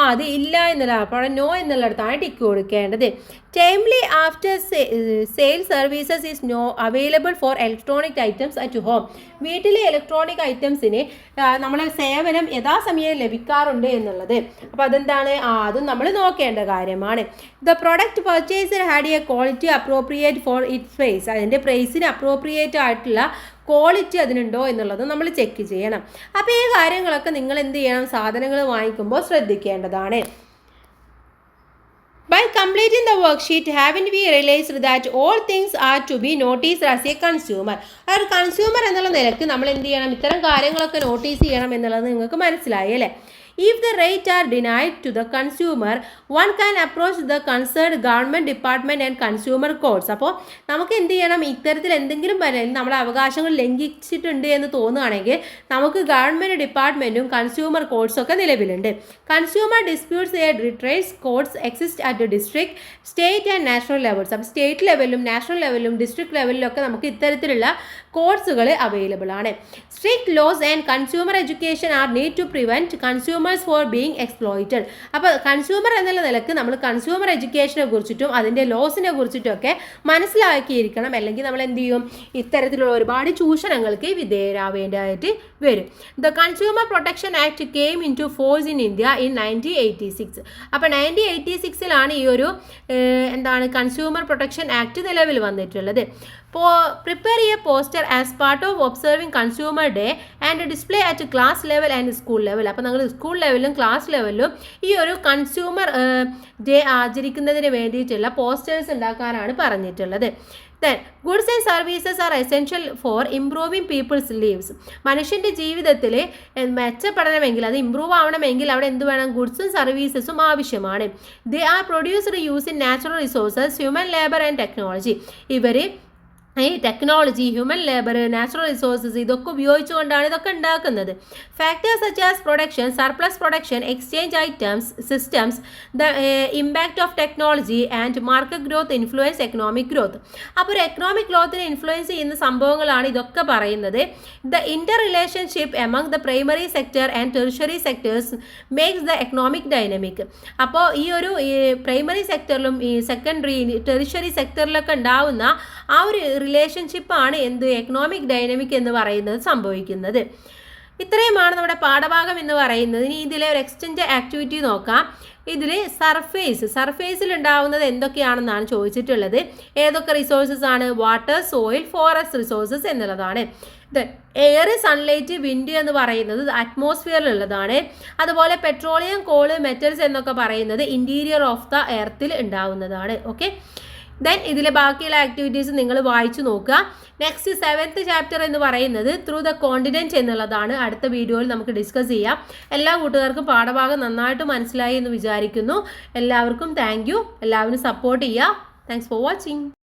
അത് ഇല്ല എന്നുള്ളതാണ്. അപ്പോൾ നോ എന്നുള്ളിടത്താണ് ടിക്ക് കൊടുക്കേണ്ടത്. Timely after sale services is no available for electronic items at home. വീട്ടിലെ ഇലക്ട്രോണിക് ഐറ്റംസിന് നമ്മളെ സേവനം യഥാസമയം ലഭിക്കാറുണ്ട് എന്നുള്ളത്. അപ്പോൾ അതെന്താണ് അതും നമ്മൾ നോക്കേണ്ട കാര്യമാണ്. The product purchaser had a quality appropriate for its price. അതിൻ്റെ പ്രൈസിന് അപ്രോപ്രിയേറ്റ് ആയിട്ടുള്ള ക്വാളിറ്റി അതിനുണ്ടോ എന്നുള്ളത് നമ്മൾ ചെക്ക് ചെയ്യണം. അപ്പോൾ ഈ കാര്യങ്ങളൊക്കെ നിങ്ങൾ എന്ത് ചെയ്യണം? സാധനങ്ങൾ വാങ്ങിക്കുമ്പോൾ ശ്രദ്ധിക്കേണ്ടതാണ്. By completing the worksheet, haven't we realized that all things are to be noticed as a consumer? ഒരു കൺസ്യൂമർ എന്നുള്ള നിലയ്ക്ക് നമ്മൾ എന്ത് ചെയ്യണം? ഇത്തരം കാര്യങ്ങളൊക്കെ നോട്ടീസ് ചെയ്യണം എന്നുള്ളത് നിങ്ങൾക്ക് മനസ്സിലായി അല്ലേ? If the rights are denied to the consumer, one can approach the concerned government department and consumer courts. അപ്പോൾ നമുക്ക് എന്ത് ചെയ്യണം? ഇത്തരത്തിൽ എന്തെങ്കിലും നമ്മുടെ അവകാശങ്ങൾ ലംഘിച്ചിട്ടുണ്ട് എന്ന് തോന്നുകയാണെങ്കിൽ നമുക്ക് ഗവൺമെൻറ് ഡിപ്പാർട്ട്മെൻറ്റും കൺസ്യൂമർ കോർട്സും ഒക്കെ നിലവിലുണ്ട്. Consumer disputes redress courts exist at district, state and national levels. അപ്പോൾ സ്റ്റേറ്റ് ലെവലിലും നാഷണൽ ലെവലിലും ഡിസ്ട്രിക്ട് ലെവലിലൊക്കെ നമുക്ക് ഇത്തരത്തിലുള്ള കോർട്സുകൾ അവൈലബിൾ ആണ്. Strict laws and consumer education are need to prevent consumers for being exploited. അപ്പോൾ കൺസ്യൂമർ എന്നുള്ള നിലക്ക് നമ്മൾ കൺസ്യൂമർ എഡ്യൂക്കേഷനെ കുറിച്ചിട്ടും അതിൻ്റെ ലോസിനെ കുറിച്ചിട്ടും ഒക്കെ മനസ്സിലാക്കിയിരിക്കണം. അല്ലെങ്കിൽ നമ്മൾ എന്ത് ചെയ്യും? ഇത്തരത്തിലുള്ള ഒരുപാട് ചൂഷണങ്ങൾക്ക് വിധേയരാവേണ്ടതായിട്ട് വരും. The consumer protection act came in to force in India in 1986. അപ്പോൾ 1986 ഈ ഒരു കൺസ്യൂമർ പ്രൊട്ടക്ഷൻ ആക്ട് നിലവിൽ വന്നിട്ടുള്ളത്. Prepare a poster as part of observing consumer day and display at class level and school level. അപ്പോൾ നിങ്ങൾ school ലെവലിലും class ലെവലിലും ഈ ഒരു consumer day ആചരിക്കുന്നതിന് വേണ്ടിയിട്ടുള്ള പോസ്റ്റേഴ്സ് ഉണ്ടാക്കാനാണ് പറഞ്ഞിട്ടുള്ളത്. Then goods and services are essential for improving people's lives. മനുഷ്യൻ്റെ ജീവിതത്തിൽ മെച്ചപ്പെടണമെങ്കിൽ അത് ഇമ്പ്രൂവ് ആവണമെങ്കിൽ അവിടെ എന്ത് വേണം? ഗുഡ്സും സർവീസസും ആവശ്യമാണ്. They are produced using natural resources, human labor and technology. ഈ technology, human labour, natural resources ഇതൊക്കെ ഉപയോഗിച്ചുകൊണ്ടാണ് ഇതൊക്കെ ഉണ്ടാക്കുന്നത്. Factors such as production, surplus production, exchange items, systems, the impact of technology and market growth influence economic growth. അപ്പോൾ ഒരു economic ഗ്രോത്തിനെ influence ചെയ്യുന്ന സംഭവങ്ങളാണ് ഇതൊക്കെ പറയുന്നത്. The inter relationship among the primary sector and tertiary sectors makes the economic dynamic. അപ്പോൾ ഈ ഒരു primary സെക്ടറിലും ഈ സെക്കൻഡറി ടെറിഷറി സെക്ടറിലൊക്കെ ഉണ്ടാവുന്ന ആ ഒരു റിലേഷൻഷിപ്പാണ് എക്കണോമിക് ഡൈനമിക് എന്ന് പറയുന്നത് സംഭവിക്കുന്നത്. ഇത്രയുമാണ് നമ്മുടെ പാഠഭാഗം എന്ന് പറയുന്നത്. ഇനി ഇതിലെ ഒരു എക്സ്റ്റെൻഡ് ആക്ടിവിറ്റി നോക്കാം. ഇതിൽ സർഫേസിൽ ഉണ്ടാവുന്നത് എന്തൊക്കെയാണെന്നാണ് ചോദിച്ചിട്ടുള്ളത്. ഏതൊക്കെ റിസോഴ്സസ് ആണ്? വാട്ടർ, സോയിൽ, ഫോറസ്റ്റ് റിസോഴ്സസ് എന്നുള്ളതാണ്. എയർ, സൺലൈറ്റ്, വിൻഡ് എന്ന് പറയുന്നത് അറ്റ്മോസ്ഫിയറിലുള്ളതാണ്. അതുപോലെ പെട്രോളിയം, കോള്, മെറ്റൽസ് എന്നൊക്കെ പറയുന്നത് ഇന്റീരിയർ ഓഫ് ദ എർത്തിൽ ഉണ്ടാവുന്നതാണ്. ഓക്കെ, ദെൻ ഇതിലെ ബാക്കിയുള്ള ആക്ടിവിറ്റീസ് നിങ്ങൾ വായിച്ചു നോക്കുക. നെക്സ്റ്റ് 7th ചാപ്റ്റർ എന്ന് പറയുന്നത് ത്രൂ ദ കോണ്ടിനെൻറ്റ് എന്നുള്ളതാണ്. അടുത്ത വീഡിയോയിൽ നമുക്ക് ഡിസ്കസ് ചെയ്യാം. എല്ലാ കൂട്ടുകാർക്കും പാഠഭാഗം നന്നായിട്ട് മനസ്സിലായി എന്ന് വിചാരിക്കുന്നു. എല്ലാവർക്കും താങ്ക് യു. എല്ലാവരും സപ്പോർട്ട് ചെയ്യുക. Thanks for watching.